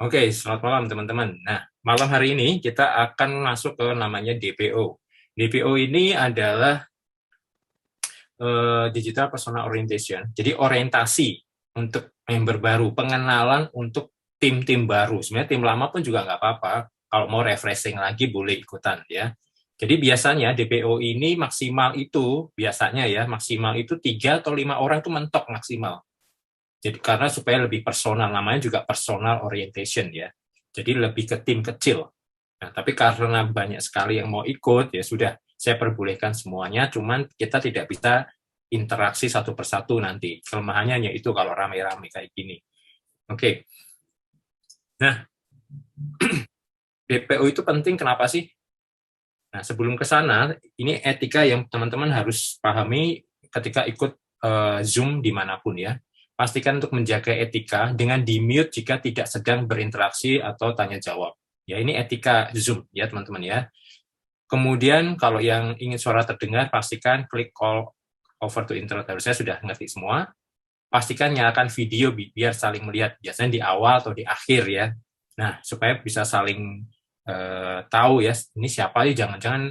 Oke, selamat malam teman-teman. Nah, malam hari ini kita akan masuk ke namanya DPO. DPO ini adalah Digital Persona Orientation. Jadi orientasi untuk member baru, pengenalan untuk tim-tim baru. Sebenarnya tim lama pun juga nggak apa-apa. Kalau mau refreshing lagi boleh ikutan ya. Jadi biasanya DPO ini maksimal itu, biasanya ya, maksimal itu 3 atau 5 orang itu mentok maksimal. Jadi karena supaya lebih personal, namanya juga personal orientation ya. Jadi lebih ke tim kecil. Nah, tapi karena banyak sekali yang mau ikut, ya sudah, saya perbolehkan semuanya, cuman kita tidak bisa interaksi satu persatu nanti. Kelemahannya yaitu kalau rame-rame kayak gini. Oke, nah DPO itu penting kenapa sih? Nah, sebelum ke sana, ini etika yang teman-teman harus pahami ketika ikut Zoom dimanapun ya. Pastikan untuk menjaga etika dengan di-mute jika tidak sedang berinteraksi atau tanya jawab. Ya, ini etika Zoom ya teman-teman ya. Kemudian kalau yang ingin suara terdengar, pastikan klik call over to internet. Harusnya sudah ngerti semua. Pastikan nyalakan video biar saling melihat. Biasanya di awal atau di akhir ya. Nah, supaya bisa saling tahu ya, ini siapa sih, jangan-jangan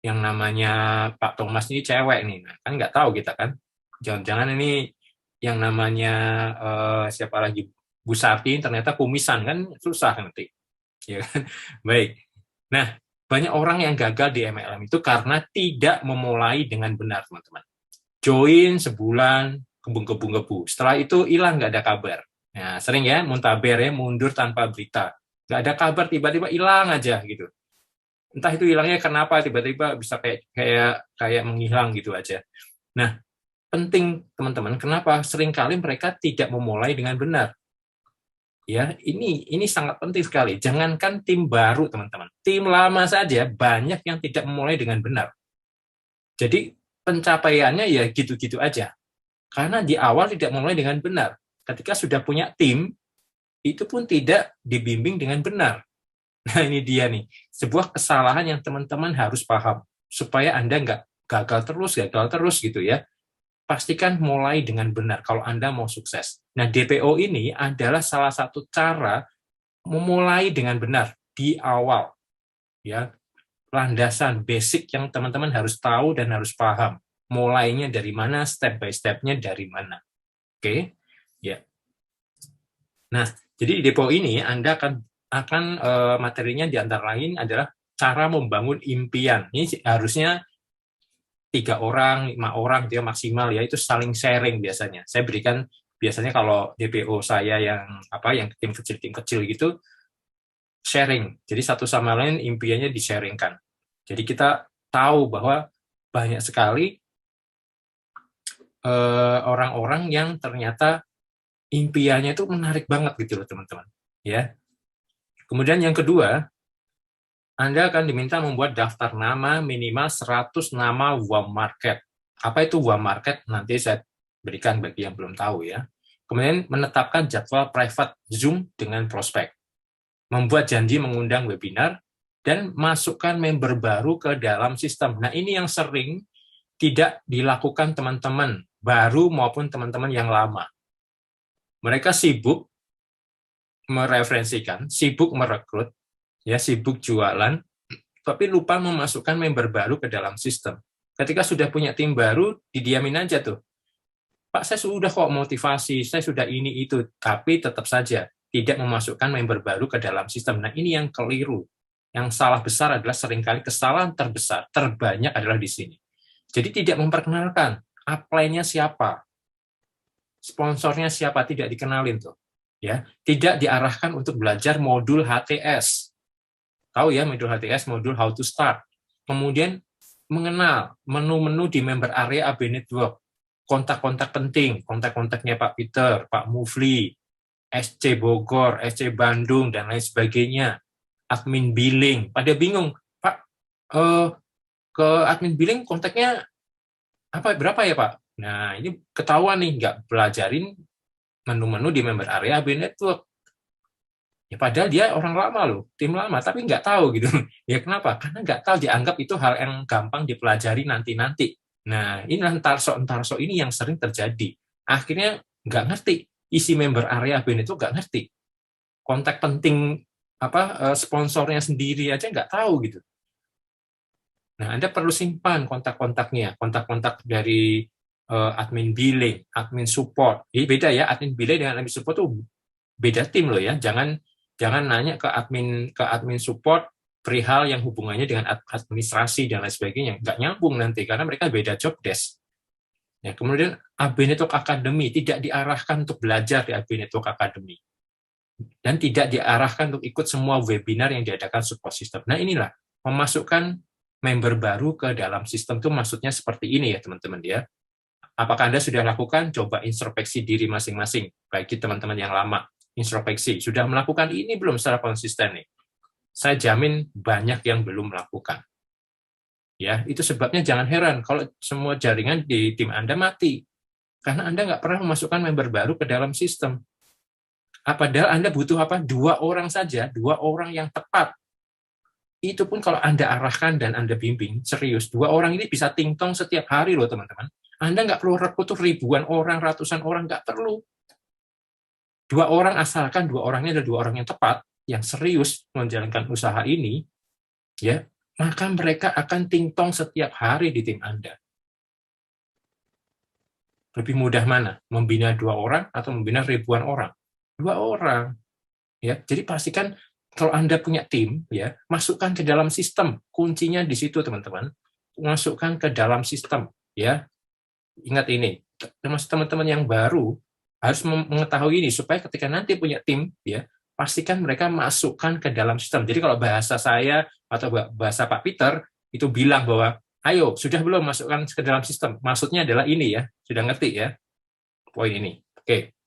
yang namanya Pak Thomas ini cewek nih. Nah, kan nggak tahu kita kan. Jangan-jangan ini yang namanya siapa lagi, Bu Sati ternyata kumisan, kan susah nanti. Ya kan? Baik. Nah, banyak orang yang gagal di MLM itu karena tidak memulai dengan benar, teman-teman. Join sebulan, kebun-kebun-kebu. Setelah itu hilang, nggak ada kabar. Nah, sering ya, muntaber ya, mundur tanpa berita. Nggak ada kabar, tiba-tiba hilang aja gitu. Entah itu hilangnya kenapa, tiba-tiba bisa kayak kayak kayak menghilang gitu aja. Nah, penting teman-teman, kenapa? Seringkali mereka tidak memulai dengan benar. Ya, ini sangat penting sekali. Jangankan tim baru, teman-teman. Tim lama saja banyak yang tidak memulai dengan benar. Jadi pencapaiannya ya gitu-gitu aja. Karena di awal tidak memulai dengan benar. Ketika sudah punya tim, itu pun tidak dibimbing dengan benar. Nah, ini dia nih. Sebuah kesalahan yang teman-teman harus paham. Supaya Anda nggak gagal terus gitu ya. Pastikan mulai dengan benar kalau Anda mau sukses. Nah, DPO ini adalah salah satu cara memulai dengan benar di awal. Ya, landasan basic yang teman-teman harus tahu dan harus paham. Mulainya dari mana, step by step-nya dari mana. Oke? Ya. Nah, jadi di depo ini Anda akan materinya di antara lain adalah cara membangun impian. Ini harusnya 3 orang, 5 orang dia maksimal ya, itu saling sharing biasanya. Saya berikan biasanya kalau DPO saya yang tim kecil gitu, sharing. Jadi satu sama lain impiannya di-sharingkan. Jadi kita tahu bahwa banyak sekali orang-orang yang ternyata impiannya itu menarik banget gitu loh teman-teman. Ya. Kemudian yang kedua, Anda akan diminta membuat daftar nama minimal 100 nama warm market. Apa itu warm market? Nanti saya berikan bagi yang belum tahu ya. Kemudian menetapkan jadwal private Zoom dengan prospek. Membuat janji mengundang webinar, dan masukkan member baru ke dalam sistem. Nah, ini yang sering tidak dilakukan teman-teman baru maupun teman-teman yang lama. Mereka sibuk mereferensikan, sibuk merekrut, ya sibuk jualan, tapi lupa memasukkan member baru ke dalam sistem. Ketika sudah punya tim baru, didiamin aja tuh. Pak, saya sudah kok motivasi, saya sudah ini itu, tapi tetap saja tidak memasukkan member baru ke dalam sistem. Nah, ini yang keliru. Yang salah besar adalah seringkali kesalahan terbesar, terbanyak adalah di sini. Jadi tidak memperkenalkan upline-nya siapa, sponsornya siapa, tidak dikenalin tuh. Ya, tidak diarahkan untuk belajar modul HTS. Tahu ya modul HTS, modul How to Start. Kemudian mengenal menu-menu di member area AB Network, kontak-kontak penting, kontak-kontaknya Pak Peter, Pak Mufli, SC Bogor, SC Bandung, dan lain sebagainya. Admin billing, pada bingung, Pak, ke admin billing kontaknya berapa ya Pak? Nah, ini ketahuan nih, nggak pelajarin menu-menu di member area AB Network. Ya padahal dia orang lama loh, tim lama, tapi nggak tahu gitu. Ya kenapa? Karena nggak tahu, dianggap itu hal yang gampang dipelajari nanti-nanti. Nah, ini entarso ini yang sering terjadi. Akhirnya nggak ngerti, isi member area BN itu nggak ngerti. kontak penting sponsornya sendiri aja nggak tahu gitu. Nah, Anda perlu simpan kontak-kontaknya, kontak-kontak dari admin billing, admin support. Ini beda ya, admin billing dengan admin support tuh beda tim loh ya. Jangan nanya ke admin support perihal yang hubungannya dengan administrasi dan lain sebagainya. Nggak nyambung nanti karena mereka beda job desk. Ya, kemudian AB Network Academy tidak diarahkan untuk belajar di AB Network Academy dan tidak diarahkan untuk ikut semua webinar yang diadakan support system. Nah, inilah memasukkan member baru ke dalam sistem itu maksudnya seperti ini ya teman-teman ya. Apakah Anda sudah lakukan? Coba introspeksi diri masing-masing, bagi teman-teman yang lama. Introspeksi, sudah melakukan ini belum secara konsisten nih? Saya jamin banyak yang belum melakukan. Ya, itu sebabnya jangan heran kalau semua jaringan di tim Anda mati. Karena Anda nggak pernah memasukkan member baru ke dalam sistem. Padahal Anda butuh apa? 2 orang saja, 2 orang yang tepat. Itu pun kalau Anda arahkan dan Anda bimbing, serius, 2 orang ini bisa ting-tong setiap hari loh teman-teman. Anda nggak perlu rekrut ribuan orang, ratusan orang, nggak perlu. 2 orang asalkan 2 orangnya adalah 2 orang yang tepat, yang serius menjalankan usaha ini, ya, maka mereka akan ting-tong setiap hari di tim Anda. Lebih mudah mana? Membina 2 orang atau membina ribuan orang? 2 orang. Ya, jadi pastikan kalau Anda punya tim, ya, masukkan ke dalam sistem. Kuncinya di situ, teman-teman. Masukkan ke dalam sistem, ya. Ingat ini, teman-teman yang baru harus mengetahui ini supaya ketika nanti punya tim, ya, pastikan mereka masukkan ke dalam sistem. Jadi kalau bahasa saya atau bahasa Pak Peter itu bilang bahwa ayo, sudah belum masukkan ke dalam sistem. Maksudnya adalah ini ya, sudah ngerti ya poin ini. Oke.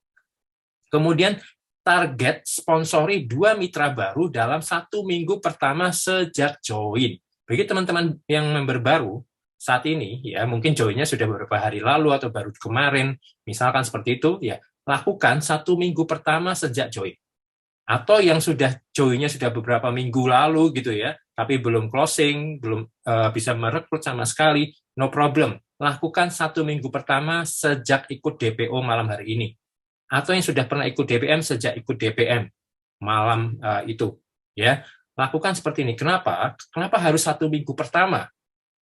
Kemudian target sponsori 2 mitra baru dalam 1 minggu pertama sejak join. Bagi teman-teman yang member baru, saat ini, ya mungkin joinnya sudah beberapa hari lalu atau baru kemarin, misalkan seperti itu, ya lakukan 1 minggu pertama sejak join. Atau yang sudah joinnya sudah beberapa minggu lalu gitu ya, tapi belum closing, belum bisa merekrut sama sekali, no problem. Lakukan 1 minggu pertama sejak ikut DPO malam hari ini. Atau yang sudah pernah ikut DPM sejak ikut DPM malam itu, ya lakukan seperti ini. Kenapa? Kenapa harus 1 minggu pertama?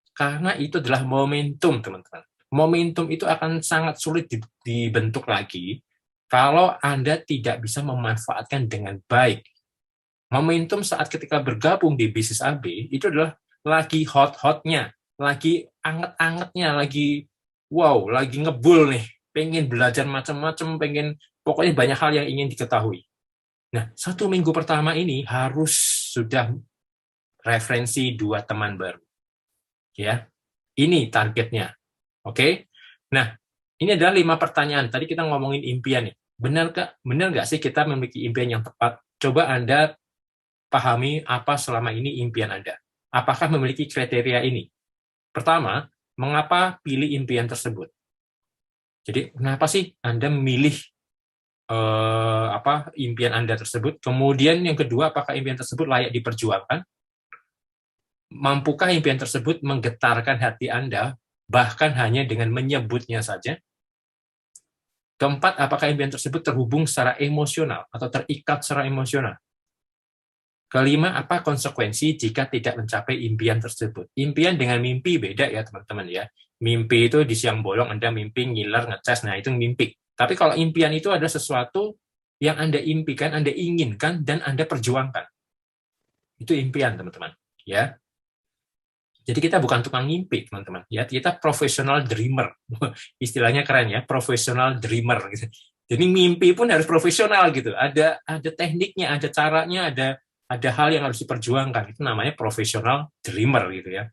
Karena itu adalah momentum, teman-teman. Momentum itu akan sangat sulit dibentuk lagi kalau Anda tidak bisa memanfaatkan dengan baik. Momentum saat ketika bergabung di bisnis AB itu adalah lagi hot-hotnya, lagi anget-angetnya, lagi wow, lagi ngebul nih, pengen belajar macam-macam, pokoknya banyak hal yang ingin diketahui. Nah, 1 minggu pertama ini harus sudah referensi 2 teman baru. Ya, ini targetnya. Oke. Nah, ini adalah 5 pertanyaan. Tadi kita ngomongin impian nih. Benar nggak sih kita memiliki impian yang tepat? Coba Anda pahami apa selama ini impian Anda. Apakah memiliki kriteria ini? Pertama, mengapa pilih impian tersebut? Jadi, kenapa sih Anda memilih impian Anda tersebut? Kemudian yang kedua, apakah impian tersebut layak diperjuangkan? Mampukah impian tersebut menggetarkan hati Anda, bahkan hanya dengan menyebutnya saja? Keempat, apakah impian tersebut terhubung secara emosional atau terikat secara emosional? Kelima, apa konsekuensi jika tidak mencapai impian tersebut? Impian dengan mimpi beda ya teman-teman ya. Mimpi itu di siang bolong Anda mimpi ngiler, ngecas, nah itu mimpi. Tapi kalau impian itu adalah sesuatu yang Anda impikan, Anda inginkan, dan Anda perjuangkan. Itu impian teman-teman. Ya. Jadi kita bukan tukang mimpi, teman-teman. Ya, kita professional dreamer. Istilahnya keren ya, professional dreamer. Gitu. Jadi mimpi pun harus profesional gitu. Ada tekniknya, ada caranya, ada hal yang harus diperjuangkan. Itu namanya professional dreamer gitu ya.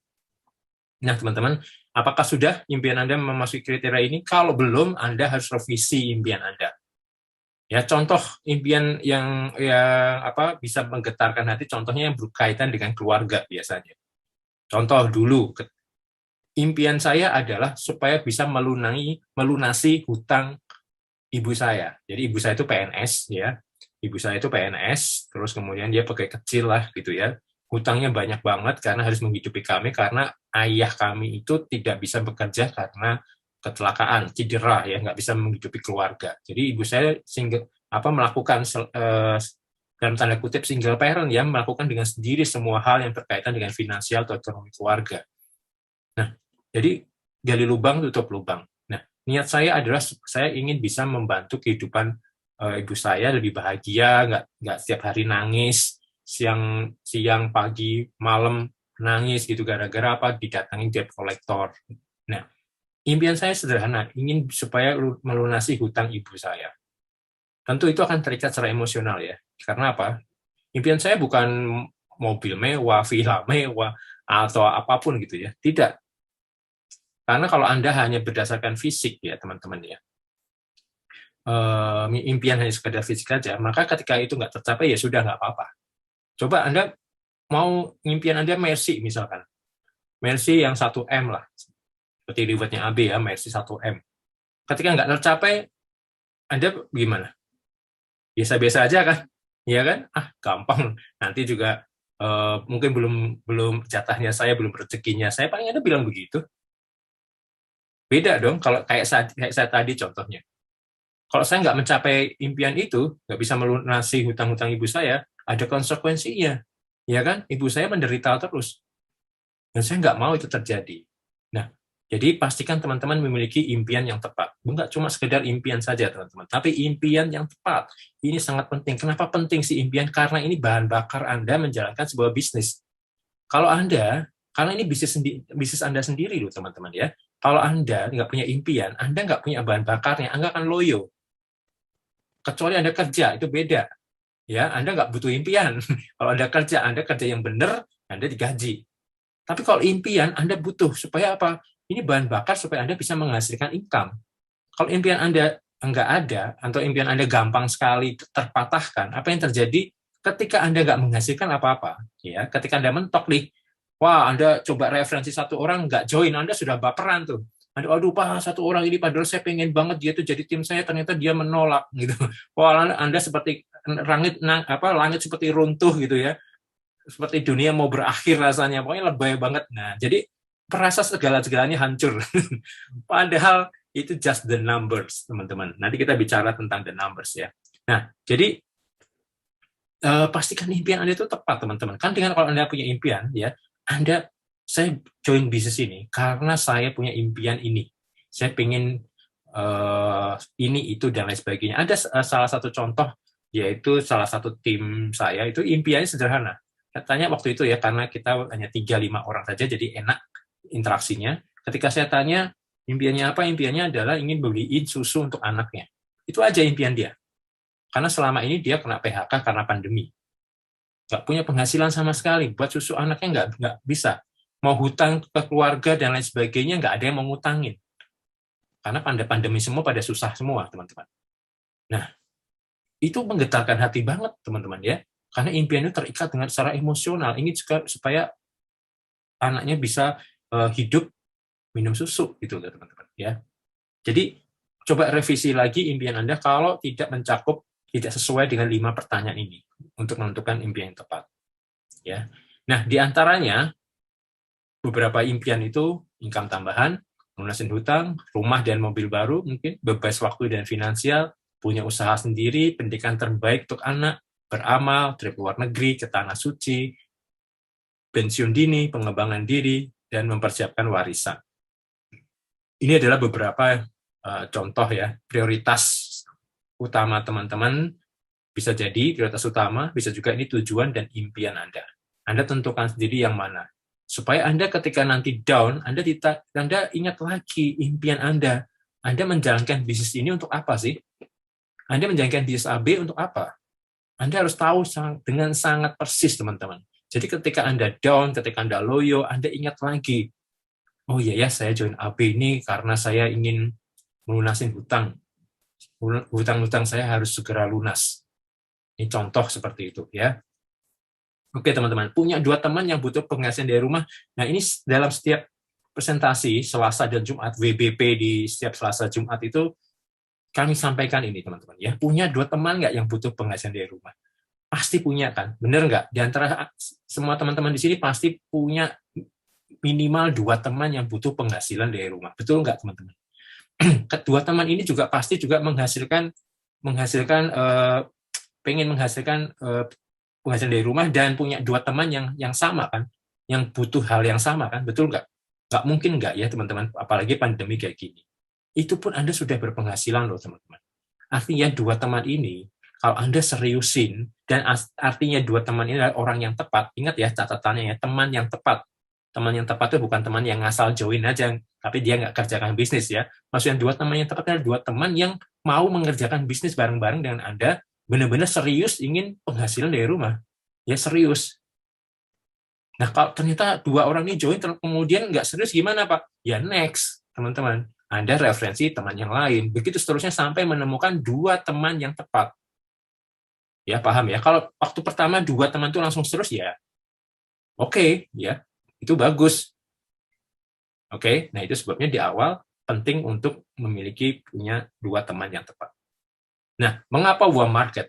Nah, teman-teman, apakah sudah impian Anda memasuki kriteria ini? Kalau belum, Anda harus revisi impian Anda. Ya, contoh impian yang bisa menggetarkan hati, contohnya yang berkaitan dengan keluarga biasanya. Contoh dulu, impian saya adalah supaya bisa melunasi hutang ibu saya. Jadi ibu saya itu PNS ya. Ibu saya itu PNS, terus kemudian dia pakai kecil lah gitu ya. Hutangnya banyak banget karena harus menghidupi kami karena ayah kami itu tidak bisa bekerja karena kecelakaan, cedera ya, nggak bisa menghidupi keluarga. Jadi ibu saya melakukan dalam tanda kutip single parent ya, melakukan dengan sendiri semua hal yang berkaitan dengan finansial atau ekonomi keluarga. Nah, jadi gali lubang tutup lubang. Nah, niat saya adalah saya ingin bisa membantu kehidupan ibu saya lebih bahagia, nggak setiap hari nangis, siang pagi malam nangis gitu gara-gara apa didatangi debt collector. Nah, impian saya sederhana, ingin supaya melunasi hutang ibu saya. Tentu itu akan terikat secara emosional ya. Karena apa? Impian saya bukan mobil mewah, villa mewah, atau apapun gitu ya. Tidak. Karena kalau Anda hanya berdasarkan fisik ya teman-teman ya, impian hanya sekedar fisik saja, maka ketika itu nggak tercapai ya sudah nggak apa-apa. Coba Anda mau impian Anda Mercy misalkan. Mercy yang 1M lah. Seperti rewardnya AB ya, Mercy 1M. Ketika nggak tercapai, Anda gimana? Biasa-biasa aja kan? Iya kan? Gampang. Nanti juga mungkin belum jatahnya saya, belum rezekinya saya, paling Anda bilang begitu. Beda dong kalau kayak saya tadi contohnya. Kalau saya nggak mencapai impian itu, nggak bisa melunasi hutang-hutang ibu saya, ada konsekuensinya. Ya kan? Ibu saya menderita terus. Dan saya nggak mau itu terjadi. Nah, jadi pastikan teman-teman memiliki impian yang tepat. Enggak cuma sekedar impian saja, teman-teman. Tapi impian yang tepat. Ini sangat penting. Kenapa penting sih impian? Karena ini bahan bakar Anda menjalankan sebuah bisnis. Kalau Anda, karena ini bisnis Anda sendiri loh, teman-teman ya. Kalau Anda nggak punya impian, Anda nggak punya bahan bakarnya, Anda akan loyo. Kecuali Anda kerja, itu beda. Ya, Anda nggak butuh impian. Kalau Anda kerja yang benar, Anda digaji. Tapi kalau impian, Anda butuh. Supaya apa? Ini bahan bakar supaya Anda bisa menghasilkan income. Kalau impian Anda nggak ada, atau impian Anda gampang sekali terpatahkan, apa yang terjadi ketika Anda nggak menghasilkan apa-apa? Ya, ketika Anda mentok nih, wah, Anda coba referensi satu orang, nggak join, Anda sudah baperan tuh. Aduh, Pak, satu orang ini padahal saya pengen banget dia tuh jadi tim saya, ternyata dia menolak gitu. Wah, Anda seperti langit seperti runtuh gitu ya. Seperti dunia mau berakhir rasanya, pokoknya lebay banget. Nah, jadi perasa segala-segalanya hancur. Padahal itu just the numbers, teman-teman. Nanti kita bicara tentang the numbers ya. Nah, jadi pastikan impian Anda itu tepat, teman-teman. Kan dengan kalau Anda punya impian, ya, saya join bisnis ini karena saya punya impian ini. Saya pengen ini, itu, dan lain sebagainya. Ada salah satu contoh, yaitu salah satu tim saya, itu impiannya sederhana. Katanya waktu itu ya, karena kita hanya 3-5 orang saja, jadi enak interaksinya. Ketika saya tanya, impiannya apa? Impiannya adalah ingin beliin susu untuk anaknya. Itu aja impian dia. Karena selama ini dia kena PHK karena pandemi. Nggak punya penghasilan sama sekali. Buat susu anaknya nggak bisa. Mau hutang ke keluarga dan lain sebagainya, nggak ada yang mau ngutangin. Karena pandemi semua pada susah semua, teman-teman. Nah, itu menggetarkan hati banget, teman-teman ya. Karena impian itu terikat dengan secara emosional. Ingin supaya anaknya bisa hidup minum susu, gitu, teman-teman ya. Jadi, coba revisi lagi impian Anda kalau tidak sesuai dengan 5 pertanyaan ini untuk menentukan impian yang tepat. Ya. Nah, di antaranya beberapa impian itu income tambahan, lunasin hutang, rumah dan mobil baru, mungkin bebas waktu dan finansial, punya usaha sendiri, pendidikan terbaik untuk anak, beramal, trip luar negeri, ke tanah suci, pensiun dini, pengembangan diri, dan mempersiapkan warisan. Ini adalah beberapa contoh ya, prioritas utama teman-teman. Bisa jadi prioritas utama, bisa juga ini tujuan dan impian Anda. Anda tentukan sendiri yang mana. Supaya Anda ketika nanti down, Anda ingat lagi impian Anda. Anda menjalankan bisnis ini untuk apa sih? Anda menjalankan bisnis AB untuk apa? Anda harus tahu dengan sangat persis, teman-teman. Jadi ketika Anda down, ketika Anda loyo, Anda ingat lagi, oh iya ya, saya join AB ini karena saya ingin melunasin hutang. Hutang-hutang saya harus segera lunas. Ini contoh seperti itu ya. Oke teman-teman, punya 2 teman yang butuh penghasilan dari rumah. Nah ini dalam setiap presentasi Selasa dan Jumat, WBP di setiap Selasa Jumat itu kami sampaikan ini teman-teman ya. Punya 2 teman nggak yang butuh penghasilan dari rumah? Pasti punya kan? Bener nggak? Di antara semua teman-teman di sini pasti punya minimal 2 teman yang butuh penghasilan dari rumah. Betul nggak teman-teman? Kedua teman ini juga pasti juga menghasilkan pengen menghasilkan penghasilan dari rumah dan punya dua teman yang sama kan, yang butuh hal yang sama kan, betul nggak? Nggak mungkin nggak ya teman-teman, apalagi pandemi kayak gini. Itu pun Anda sudah berpenghasilan loh teman-teman. Artinya dua teman ini, kalau Anda seriusin, dan artinya dua teman ini adalah orang yang tepat, ingat ya catatannya ya, teman yang tepat. Teman yang tepat itu bukan teman yang ngasal join aja, tapi dia nggak kerjakan bisnis ya. Maksudnya dua teman yang tepat adalah dua teman yang mau mengerjakan bisnis bareng-bareng dengan Anda, benar-benar serius ingin penghasilan dari rumah. Ya serius. Nah, kalau ternyata dua orang ini join, kemudian nggak serius gimana, Pak? Ya next, teman-teman. Anda referensi teman yang lain. Begitu seterusnya sampai menemukan dua teman yang tepat. Ya, paham ya? Kalau waktu pertama dua teman itu langsung serius, ya oke, ya itu bagus. Oke, nah itu sebabnya di awal penting untuk memiliki punya dua teman yang tepat. Nah, mengapa warm market?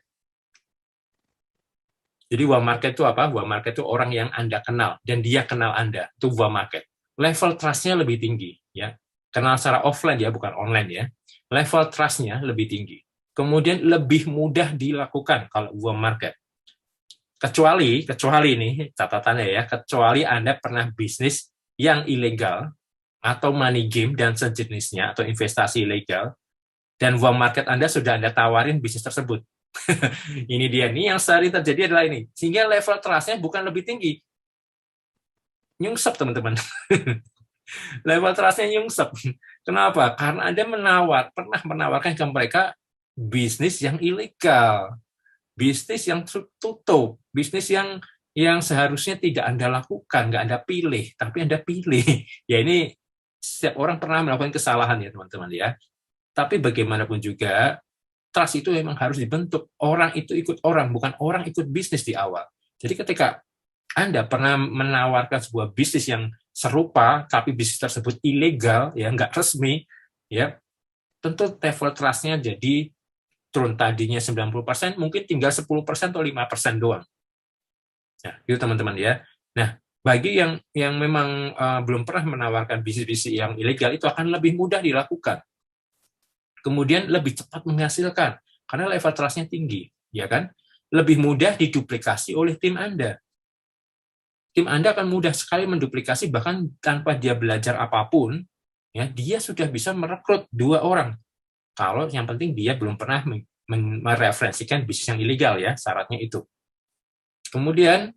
Jadi warm market itu apa? Warm market itu orang yang Anda kenal dan dia kenal Anda. Itu warm market. Level trust-nya lebih tinggi, ya. Kenal secara offline ya, bukan online ya. Level trust-nya lebih tinggi. Kemudian lebih mudah dilakukan kalau warm market. Kecuali ini catatannya ya, kecuali Anda pernah bisnis yang ilegal atau money game dan sejenisnya atau investasi ilegal, dan warm market Anda sudah Anda tawarin bisnis tersebut. Ini dia nih yang sering terjadi adalah ini. Sehingga level trust-nya bukan lebih tinggi. Nyungsep teman-teman. Level trust-nya nyungsep. Kenapa? Karena Anda pernah menawarkan ke mereka bisnis yang ilegal. Bisnis yang tutup. Bisnis yang seharusnya tidak Anda lakukan, nggak Anda pilih, tapi Anda pilih. Ya ini setiap orang pernah melakukan kesalahan ya teman-teman ya. Tapi bagaimanapun juga, trust itu memang harus dibentuk. Orang itu ikut orang, bukan orang ikut bisnis di awal. Jadi ketika Anda pernah menawarkan sebuah bisnis yang serupa, tapi bisnis tersebut ilegal, ya nggak resmi, ya tentu level trust-nya jadi turun. Tadinya 90%, mungkin tinggal 10% atau 5% doang. Nah, itu teman-teman ya. Nah, bagi yang memang belum pernah menawarkan bisnis-bisnis yang ilegal, itu akan lebih mudah dilakukan. Kemudian lebih cepat menghasilkan karena level trust-nya tinggi, ya kan? Lebih mudah diduplikasi oleh tim Anda. Tim Anda akan mudah sekali menduplikasi, bahkan tanpa dia belajar apapun, ya dia sudah bisa merekrut dua orang. Kalau yang penting dia belum pernah mereferensikan bisnis yang ilegal ya, syaratnya itu. Kemudian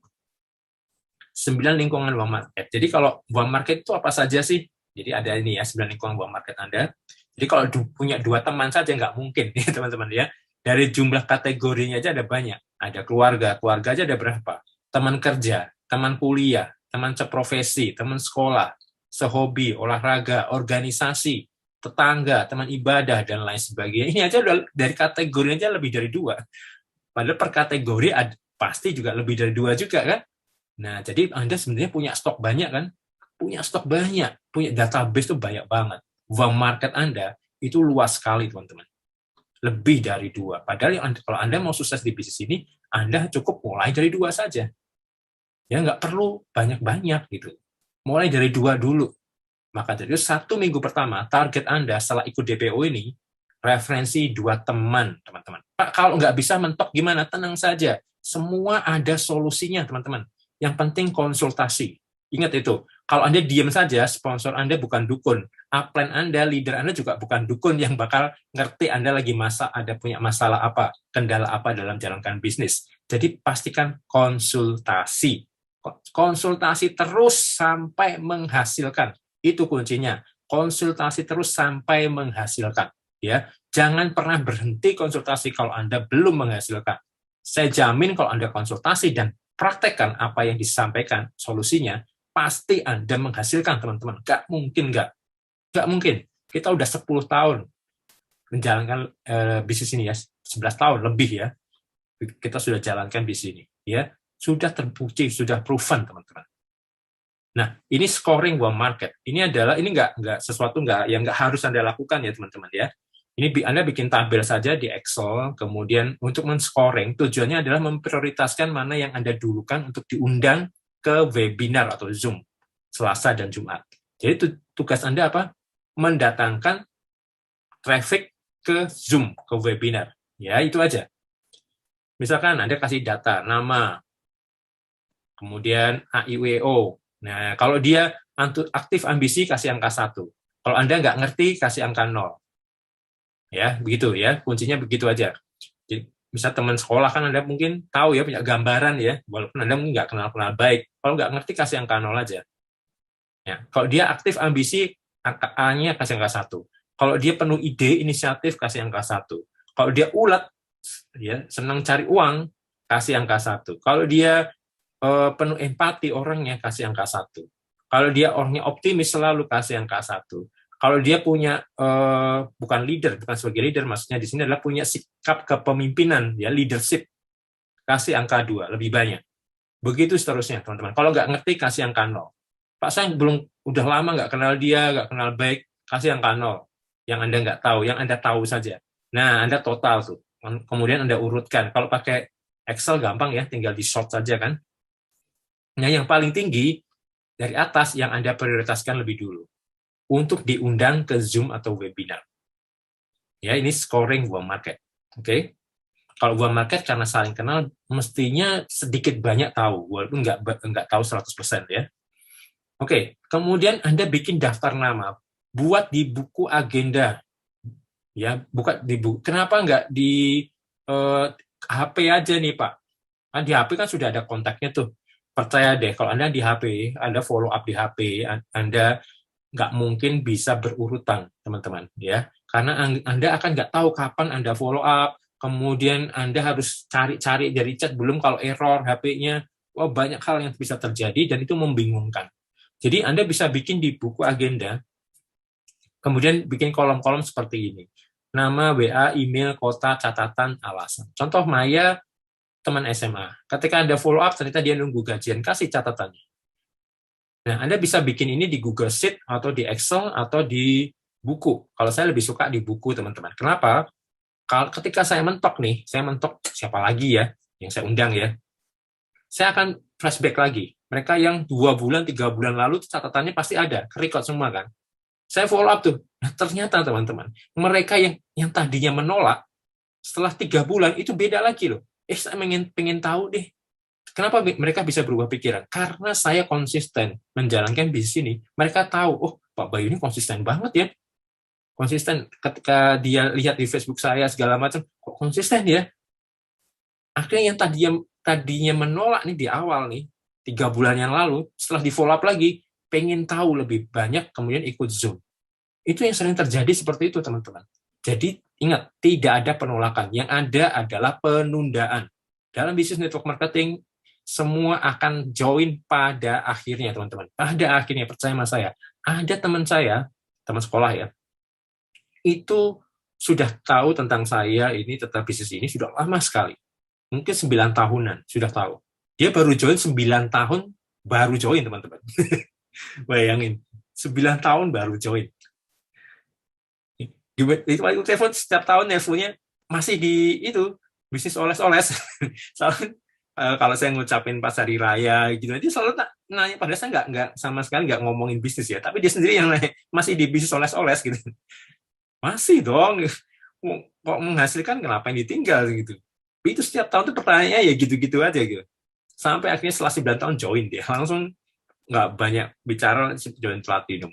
9 lingkungan warm market. Jadi kalau warm market itu apa saja sih? Jadi ada ini ya, 9 lingkungan warm market Anda. Jadi kalau punya dua teman saja nggak mungkin ya teman-teman ya. Dari jumlah kategorinya aja ada banyak. Ada keluarga aja ada berapa? Teman kerja, teman kuliah, teman seprofesi, teman sekolah, sehobi, olahraga, organisasi, tetangga, teman ibadah, dan lain sebagainya. Ini aja udah dari kategori aja lebih dari dua. Padahal per kategori pasti juga lebih dari dua juga kan. Nah, jadi Anda sebenarnya punya stok banyak kan? Punya stok banyak, punya database itu banyak banget. Warm market Anda itu luas sekali, teman-teman. Lebih dari dua. Padahal kalau Anda mau sukses di bisnis ini, Anda cukup mulai dari dua saja. Ya, nggak perlu banyak-banyak gitu. Mulai dari dua dulu. Maka dari itu, 1 minggu pertama, target Anda setelah ikut DPO ini, referensi dua teman, teman-teman. Pak, kalau nggak bisa mentok gimana? Tenang saja. Semua ada solusinya, teman-teman. Yang penting konsultasi. Ingat itu, kalau Anda diam saja, sponsor Anda bukan dukun. Upline Anda, leader Anda juga bukan dukun yang bakal ngerti Anda lagi ada punya masalah apa, kendala apa dalam jalankan bisnis. Jadi pastikan konsultasi. Konsultasi terus sampai menghasilkan. Itu kuncinya. Konsultasi terus sampai menghasilkan. Ya, jangan pernah berhenti konsultasi kalau Anda belum menghasilkan. Saya jamin kalau Anda konsultasi dan praktekkan apa yang disampaikan solusinya, pasti Anda menghasilkan, teman-teman. Gak mungkin nggak. Gak mungkin. Kita udah 10 tahun menjalankan bisnis ini ya, 11 tahun lebih ya. Kita sudah jalankan bisnis ini. Ya, sudah terbukti, sudah proven, teman-teman. Nah, ini scoring warm market. Ini nggak sesuatu yang nggak harus Anda lakukan ya, teman-teman ya. Ini Anda bikin tabel saja di Excel, kemudian untuk men-scoring, tujuannya adalah memprioritaskan mana yang Anda dulukan untuk diundang ke webinar atau Zoom, Selasa dan Jumat. Jadi tugas Anda apa? Mendatangkan traffic ke Zoom, ke webinar. Ya, itu aja. Misalkan Anda kasih data, nama, kemudian AIWO. Nah, kalau dia aktif ambisi, kasih angka 1. Kalau Anda nggak ngerti, kasih angka 0. Ya, begitu ya. Kuncinya begitu aja. Jadi, misal teman sekolah kan Anda mungkin tahu ya, punya gambaran ya, walaupun Anda mungkin nggak kenal-kenal baik. Kalau nggak ngerti, kasih angka 0 aja. Ya, kalau dia aktif ambisi, angka A-nya kasih angka 1. Kalau dia penuh ide, inisiatif, kasih angka 1. Kalau dia ulet, ya senang cari uang, kasih angka 1. Kalau dia penuh empati orangnya, kasih angka 1. Kalau dia orangnya optimis, selalu kasih angka 1. Kalau dia punya bukan leader, bukan sebagai leader, maksudnya di sini adalah punya sikap kepemimpinan, ya leadership, kasih angka 2, lebih banyak. Begitu seterusnya, teman-teman. Kalau nggak ngerti, kasih angka 0. Pak, saya belum, udah lama nggak kenal dia, nggak kenal baik, kasih angka 0. Yang Anda nggak tahu, yang Anda tahu saja. Nah, Anda total tuh. Kemudian Anda urutkan. Kalau pakai Excel gampang ya, tinggal di sort saja kan. Nah, yang paling tinggi dari atas yang Anda prioritaskan lebih dulu untuk diundang ke Zoom atau webinar. Ya, ini scoring gua market. Oke. Kalau gua market karena saling kenal, mestinya sedikit banyak tahu, walaupun nggak tahu 100% ya. Oke, kemudian Anda bikin daftar nama, buat di buku agenda. Ya, buka di buku. Kenapa nggak di HP aja nih, Pak? Kan di HP kan sudah ada kontaknya tuh. Percaya deh, kalau Anda di HP, Anda follow up di HP, Anda nggak mungkin bisa berurutan, teman-teman, ya. Karena Anda akan nggak tahu kapan Anda follow up, kemudian Anda harus cari-cari dari chat, belum kalau error HP-nya, wah banyak hal yang bisa terjadi dan itu membingungkan. Jadi Anda bisa bikin di buku agenda, kemudian bikin kolom-kolom seperti ini. Nama, WA, email, kota, catatan, alasan. Contoh Maya, teman SMA. Ketika Anda follow up, ternyata dia nunggu gajian, kasih catatannya. Nah, Anda bisa bikin ini di Google Sheet, atau di Excel, atau di buku. Kalau saya lebih suka di buku, teman-teman. Kenapa? Ketika saya mentok nih, saya mentok siapa lagi ya, yang saya undang ya, saya akan flashback lagi. Mereka yang 2 bulan, 3 bulan lalu, catatannya pasti ada, record semua kan. Saya follow up tuh. Nah, ternyata teman-teman, mereka yang tadinya menolak, setelah 3 bulan, itu beda lagi loh. Saya pengen tahu deh, kenapa mereka bisa berubah pikiran? Karena saya konsisten menjalankan bisnis ini. Mereka tahu, oh Pak Bayu ini konsisten banget ya. Konsisten ketika dia lihat di Facebook saya segala macam, kok konsisten ya? Akhirnya yang tadinya menolak nih di awal nih, 3 bulan yang lalu, setelah di follow up lagi, pengen tahu lebih banyak, kemudian ikut Zoom. Itu yang sering terjadi seperti itu, teman-teman. Jadi, ingat, tidak ada penolakan. Yang ada adalah penundaan. Dalam bisnis network marketing, semua akan join pada akhirnya, teman-teman. Pada akhirnya, percaya sama saya. Ada teman saya, teman sekolah ya, itu sudah tahu tentang saya, ini tentang bisnis ini, sudah lama sekali. Mungkin 9 tahunan, sudah tahu. Dia baru join 9 tahun, baru join, teman-teman. Bayangin, 9 tahun baru join. Itu telepon setiap tahun teleponnya masih di itu bisnis oles-oles. Soalnya kalau saya ngucapin pas hari raya gitu, dia selalu nanya. Padahal saya nggak sama sekali nggak ngomongin bisnis ya, tapi dia sendiri yang nanya, masih di bisnis oles-oles gitu. Masih dong, kok menghasilkan kenapa yang ditinggal gitu. Itu setiap tahun tuh pertanyaannya ya gitu-gitu aja gitu. Sampai akhirnya setelah 9 tahun join dia, langsung nggak banyak bicara, join Platinum.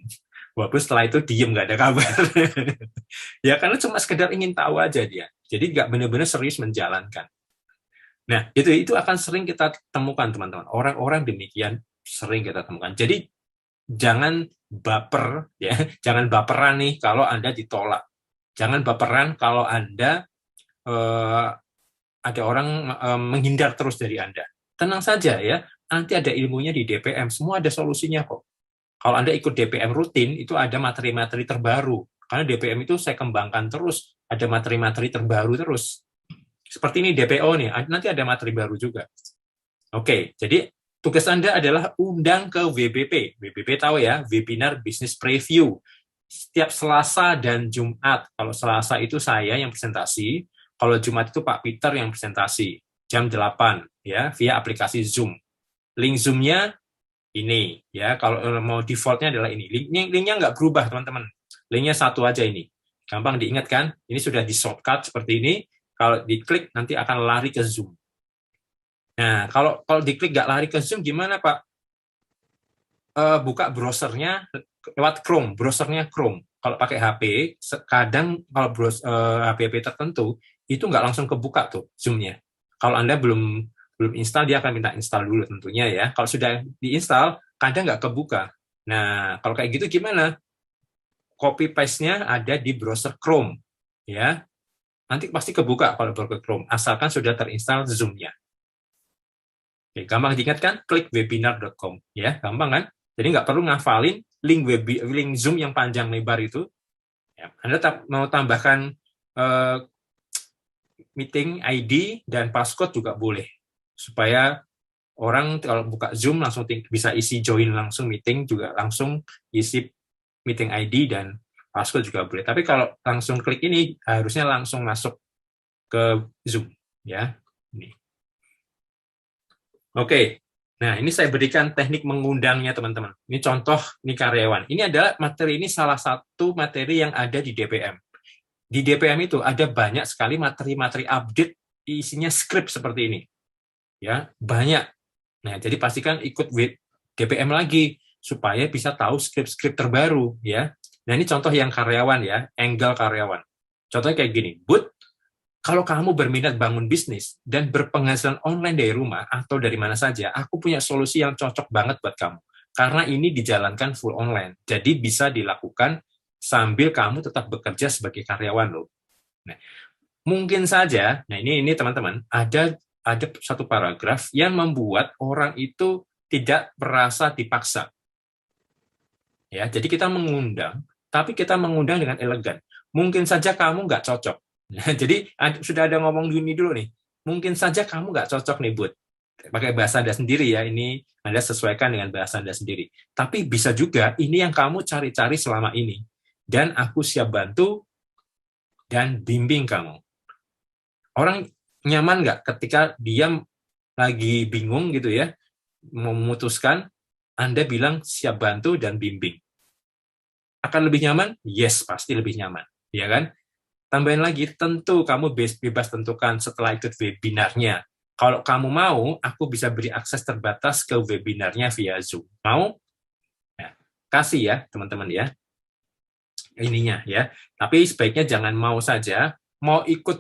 Walaupun setelah itu diem, nggak ada kabar. Ya karena cuma sekedar ingin tahu aja dia. Jadi nggak benar-benar serius menjalankan. Nah, itu akan sering kita temukan, teman-teman. Orang-orang demikian sering kita temukan. Jadi jangan baper ya, jangan baperan nih kalau Anda ditolak. Jangan baperan kalau Anda ada orang menghindar terus dari Anda. Tenang saja ya, nanti ada ilmunya di DPM, semua ada solusinya kok. Kalau Anda ikut DPM rutin, itu ada materi-materi terbaru. Karena DPM itu saya kembangkan terus, ada materi-materi terbaru terus. Seperti ini DPO nih, nanti ada materi baru juga. Oke, jadi tugas Anda adalah undang ke WBP. WBP tahu ya, Webinar Business Preview. Setiap Selasa dan Jumat. Kalau Selasa itu saya yang presentasi, kalau Jumat itu Pak Peter yang presentasi. Jam 8, ya, via aplikasi Zoom. Link Zoom-nya ini ya, kalau mau defaultnya adalah ini. Linknya nggak berubah, teman-teman. Linknya satu aja ini. Gampang diingat kan? Ini sudah di shortcut seperti ini. Kalau diklik nanti akan lari ke Zoom. Nah, kalau diklik nggak lari ke Zoom gimana, Pak? Buka browsernya lewat Chrome, browsernya Chrome. Kalau pakai HP, kadang kalau HP tertentu itu nggak langsung kebuka tuh Zoom-nya. Kalau Anda belum install, dia akan minta install dulu tentunya ya. Kalau sudah diinstal, kadang nggak kebuka. Nah, kalau kayak gitu gimana? Copy paste-nya ada di browser Chrome, ya. Nanti pasti kebuka kalau browser Chrome, asalkan sudah terinstall Zoom-nya. Oke, gampang diingat kan? Klik webinar.com, ya, gampang kan? Jadi nggak perlu ngafalin link Zoom yang panjang lebar itu. Ya, Anda mau tambahkan meeting ID dan passcode juga boleh, supaya orang kalau buka Zoom langsung bisa isi join langsung meeting, juga langsung isi meeting ID dan passcode juga boleh. Tapi kalau langsung klik ini harusnya langsung masuk ke Zoom, ya. Ini. Oke. Nah, ini saya berikan teknik mengundangnya, teman-teman. Ini contoh, ini karyawan. Ini adalah materi, ini salah satu materi yang ada di DPM. Di DPM itu ada banyak sekali materi-materi update, isinya skrip seperti ini. Ya, banyak. Nah, jadi pastikan ikut DPM lagi supaya bisa tahu skrip-skrip terbaru, ya. Nah, ini contoh yang karyawan ya, angle karyawan. Contohnya kayak gini, Bud, kalau kamu berminat bangun bisnis dan berpenghasilan online dari rumah atau dari mana saja, aku punya solusi yang cocok banget buat kamu. Karena ini dijalankan full online. Jadi bisa dilakukan sambil kamu tetap bekerja sebagai karyawan loh. Nah, mungkin saja, nah ini teman-teman, ada satu paragraf yang membuat orang itu tidak merasa dipaksa. Ya, jadi kita mengundang, tapi kita mengundang dengan elegan. Mungkin saja kamu nggak cocok. Nah, jadi sudah ada ngomong gini dulu nih. Mungkin saja kamu nggak cocok nih, Bud. Pakai bahasa Anda sendiri ya, ini Anda sesuaikan dengan bahasa Anda sendiri. Tapi bisa juga ini yang kamu cari-cari selama ini. Dan aku siap bantu dan bimbing kamu. Orang nyaman nggak ketika dia lagi bingung gitu ya, memutuskan, Anda bilang siap bantu dan bimbing. Akan lebih nyaman? Yes, pasti lebih nyaman. Ya kan? Tambahin lagi, tentu kamu bebas tentukan setelah ikut webinarnya. Kalau kamu mau, aku bisa beri akses terbatas ke webinarnya via Zoom. Mau? Ya, kasih ya, teman-teman ya. Ininya ya. Tapi sebaiknya jangan mau saja, mau ikut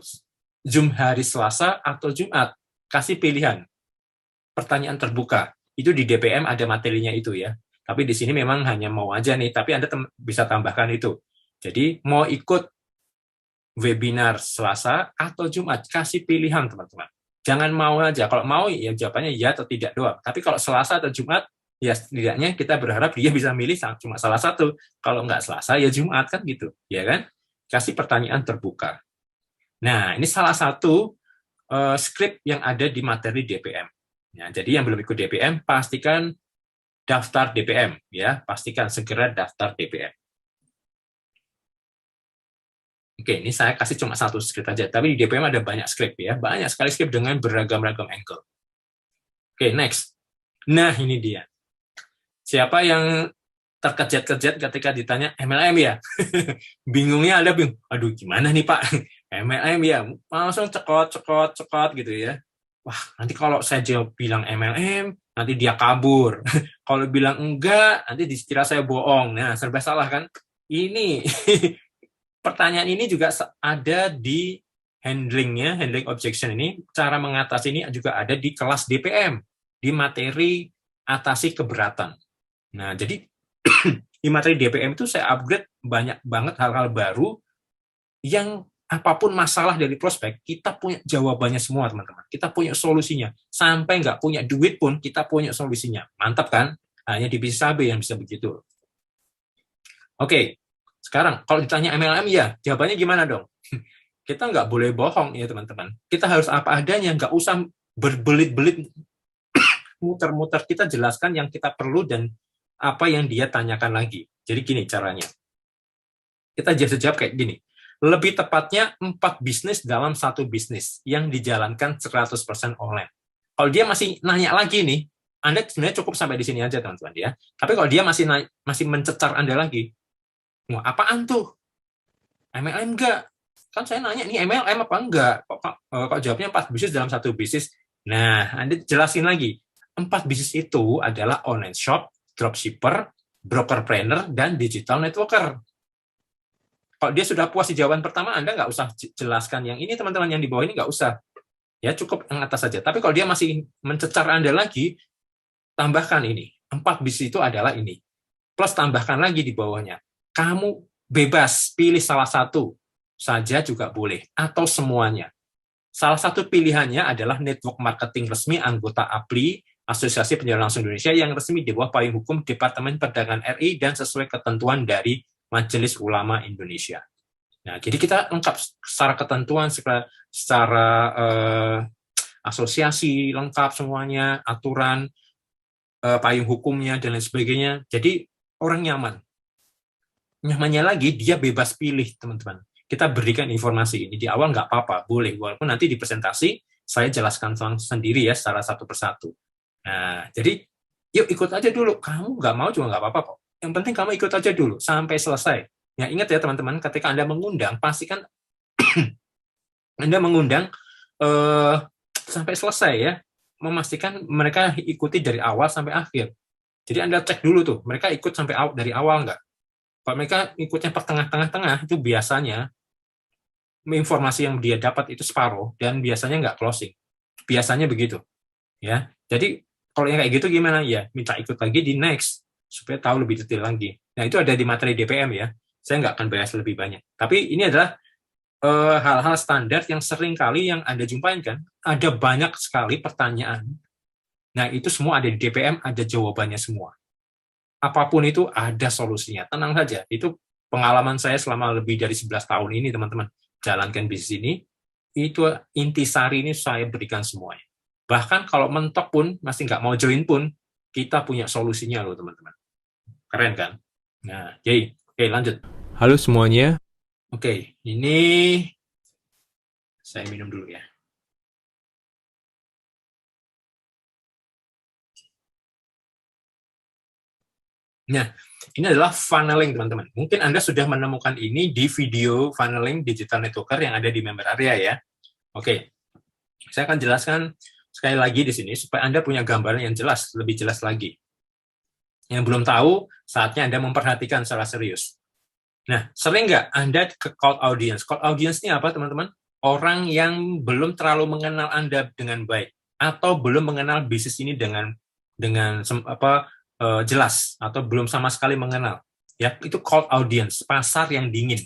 Zoom hari Selasa atau Jumat. Kasih pilihan. Pertanyaan terbuka. Itu di DPM ada materinya itu ya. Tapi di sini memang hanya mau aja nih, tapi Anda bisa tambahkan itu. Jadi mau ikut webinar Selasa atau Jumat, kasih pilihan teman-teman. Jangan mau aja, kalau mau ya jawabannya ya atau tidak doang. Tapi kalau Selasa atau Jumat, ya setidaknya kita berharap dia bisa milih cuma salah satu. Kalau nggak Selasa ya Jumat kan gitu, ya kan? Kasih pertanyaan terbuka. Nah, ini salah satu skrip yang ada di materi DPM. Ya, jadi yang belum ikut DPM, pastikan daftar DPM, ya, pastikan segera daftar DPM. Oke, ini saya kasih cuma satu script aja, tapi di DPM ada banyak script ya, banyak sekali script dengan beragam-ragam angle. Oke, next. Nah, ini dia. Siapa yang terkejut-kejut ketika ditanya MLM ya? Bingungnya ada bingung. Aduh, gimana nih Pak? MLM ya, langsung cekot gitu ya. Wah, nanti kalau saya jawab bilang MLM, nanti dia kabur. Kalau bilang enggak, nanti dikira saya bohong. Nah, serba salah kan? Ini pertanyaan ini juga ada di handling objection ini, cara mengatasi ini juga ada di kelas DPM, di materi atasi keberatan. Nah, jadi di materi DPM itu saya upgrade banyak banget hal-hal baru yang apapun masalah dari prospek, kita punya jawabannya semua, teman-teman. Kita punya solusinya. Sampai nggak punya duit pun, kita punya solusinya. Mantap kan? Hanya di bisnis AB yang bisa begitu. Oke. Sekarang, kalau ditanya MLM, ya, jawabannya gimana dong? Kita nggak boleh bohong, ya teman-teman. Kita harus apa adanya, nggak usah berbelit-belit, muter-muter. Kita jelaskan yang kita perlu dan apa yang dia tanyakan lagi. Jadi gini caranya. Kita jawab kayak gini. Lebih tepatnya 4 bisnis dalam 1 bisnis yang dijalankan 100% online. Kalau dia masih nanya lagi nih, Anda sebenarnya cukup sampai di sini aja, teman-teman ya. Tapi kalau dia masih mencecar Anda lagi, mau apaan tuh? MLM enggak? Kan saya nanya, ini MLM apa enggak? Kok jawabnya 4 bisnis dalam 1 bisnis? Nah, Anda jelasin lagi. 4 bisnis itu adalah online shop, dropshipper, brokerpreneur, dan digital networker. Kalau dia sudah puas di jawaban pertama, Anda nggak usah jelaskan yang ini, teman-teman, yang di bawah ini nggak usah. Ya, cukup yang atas saja. Tapi kalau dia masih mencecar Anda lagi, tambahkan ini. 4 bisnis itu adalah ini. Plus tambahkan lagi di bawahnya. Kamu bebas pilih salah satu saja juga boleh, atau semuanya. Salah satu pilihannya adalah network marketing resmi anggota APLI, Asosiasi Penjualan Langsung Indonesia, yang resmi di bawah payung hukum Departemen Perdagangan RI dan sesuai ketentuan dari Majelis Ulama Indonesia. Nah, jadi kita lengkap secara ketentuan, secara asosiasi, lengkap semuanya, aturan, payung hukumnya, dan lain sebagainya. Jadi orang nyaman. Nyamannya lagi, dia bebas pilih, teman-teman. Kita berikan informasi ini di awal nggak apa-apa, boleh. Walaupun nanti di presentasi saya jelaskan sendiri ya secara satu persatu. Nah, jadi yuk ikut aja dulu. Kamu nggak mau juga nggak apa-apa kok. Yang penting kamu ikut aja dulu sampai selesai. Ya ingat ya teman-teman, ketika Anda mengundang, pastikan Anda mengundang sampai selesai ya. Memastikan mereka ikuti dari awal sampai akhir. Jadi Anda cek dulu tuh, mereka ikut sampai dari awal nggak? Kalau mereka ikutnya pertengah-tengah, itu biasanya informasi yang dia dapat itu separuh dan biasanya nggak closing. Biasanya begitu, ya. Jadi kalau yang kayak gitu gimana ya? Minta ikut lagi di next supaya tahu lebih detail lagi. Nah itu ada di materi DPM ya. Saya nggak akan bahas lebih banyak. Tapi ini adalah hal-hal standar yang sering kali yang Anda jumpain kan. Ada banyak sekali pertanyaan. Nah itu semua ada di DPM, ada jawabannya semua. Apapun itu ada solusinya. Tenang saja. Itu pengalaman saya selama lebih dari 11 tahun ini, teman-teman. Jalankan bisnis ini, itu intisari ini saya berikan semuanya. Bahkan kalau mentok pun, masih nggak mau join pun, kita punya solusinya loh, teman-teman. Keren kan? Nah, jadi, oke lanjut. Halo semuanya. Oke, ini saya minum dulu ya. Nah, ini adalah funneling, teman-teman. Mungkin Anda sudah menemukan ini di video funneling digital networker yang ada di member area ya. Oke, saya akan jelaskan sekali lagi di sini supaya Anda punya gambaran yang jelas, lebih jelas lagi. Yang belum tahu, saatnya Anda memperhatikan secara serius. Nah, sering nggak Anda ke cold audience? Cold audience ini apa, teman-teman? Orang yang belum terlalu mengenal Anda dengan baik atau belum mengenal bisnis ini dengan jelas atau belum sama sekali mengenal. Ya, itu cold audience, pasar yang dingin,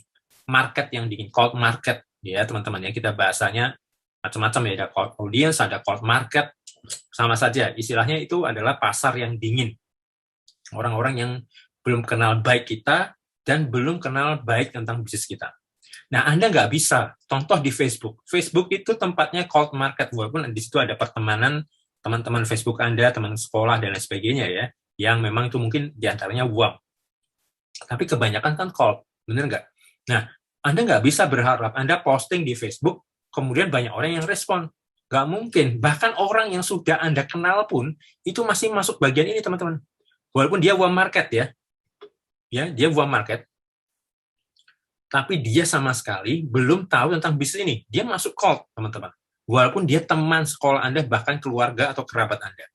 market yang dingin, cold market ya, teman-teman ya. Kita bahasanya macam-macam ya, ada cold audience, ada cold market, sama saja. Istilahnya itu adalah pasar yang dingin. Orang-orang yang belum kenal baik kita dan belum kenal baik tentang bisnis kita. Nah, Anda nggak bisa. Contoh di Facebook. Facebook itu tempatnya cold market, walaupun di situ ada pertemanan, teman-teman Facebook Anda, teman sekolah, dan lain sebagainya ya, yang memang itu mungkin diantaranya warm. Tapi kebanyakan kan cold, bener nggak? Nah, Anda nggak bisa berharap Anda posting di Facebook, kemudian banyak orang yang respon. Nggak mungkin. Bahkan orang yang sudah Anda kenal pun, itu masih masuk bagian ini, teman-teman. Walaupun dia warm market ya dia warm market, tapi dia sama sekali belum tahu tentang bisnis ini. Dia masuk cold, teman-teman. Walaupun dia teman sekolah Anda, bahkan keluarga atau kerabat Anda.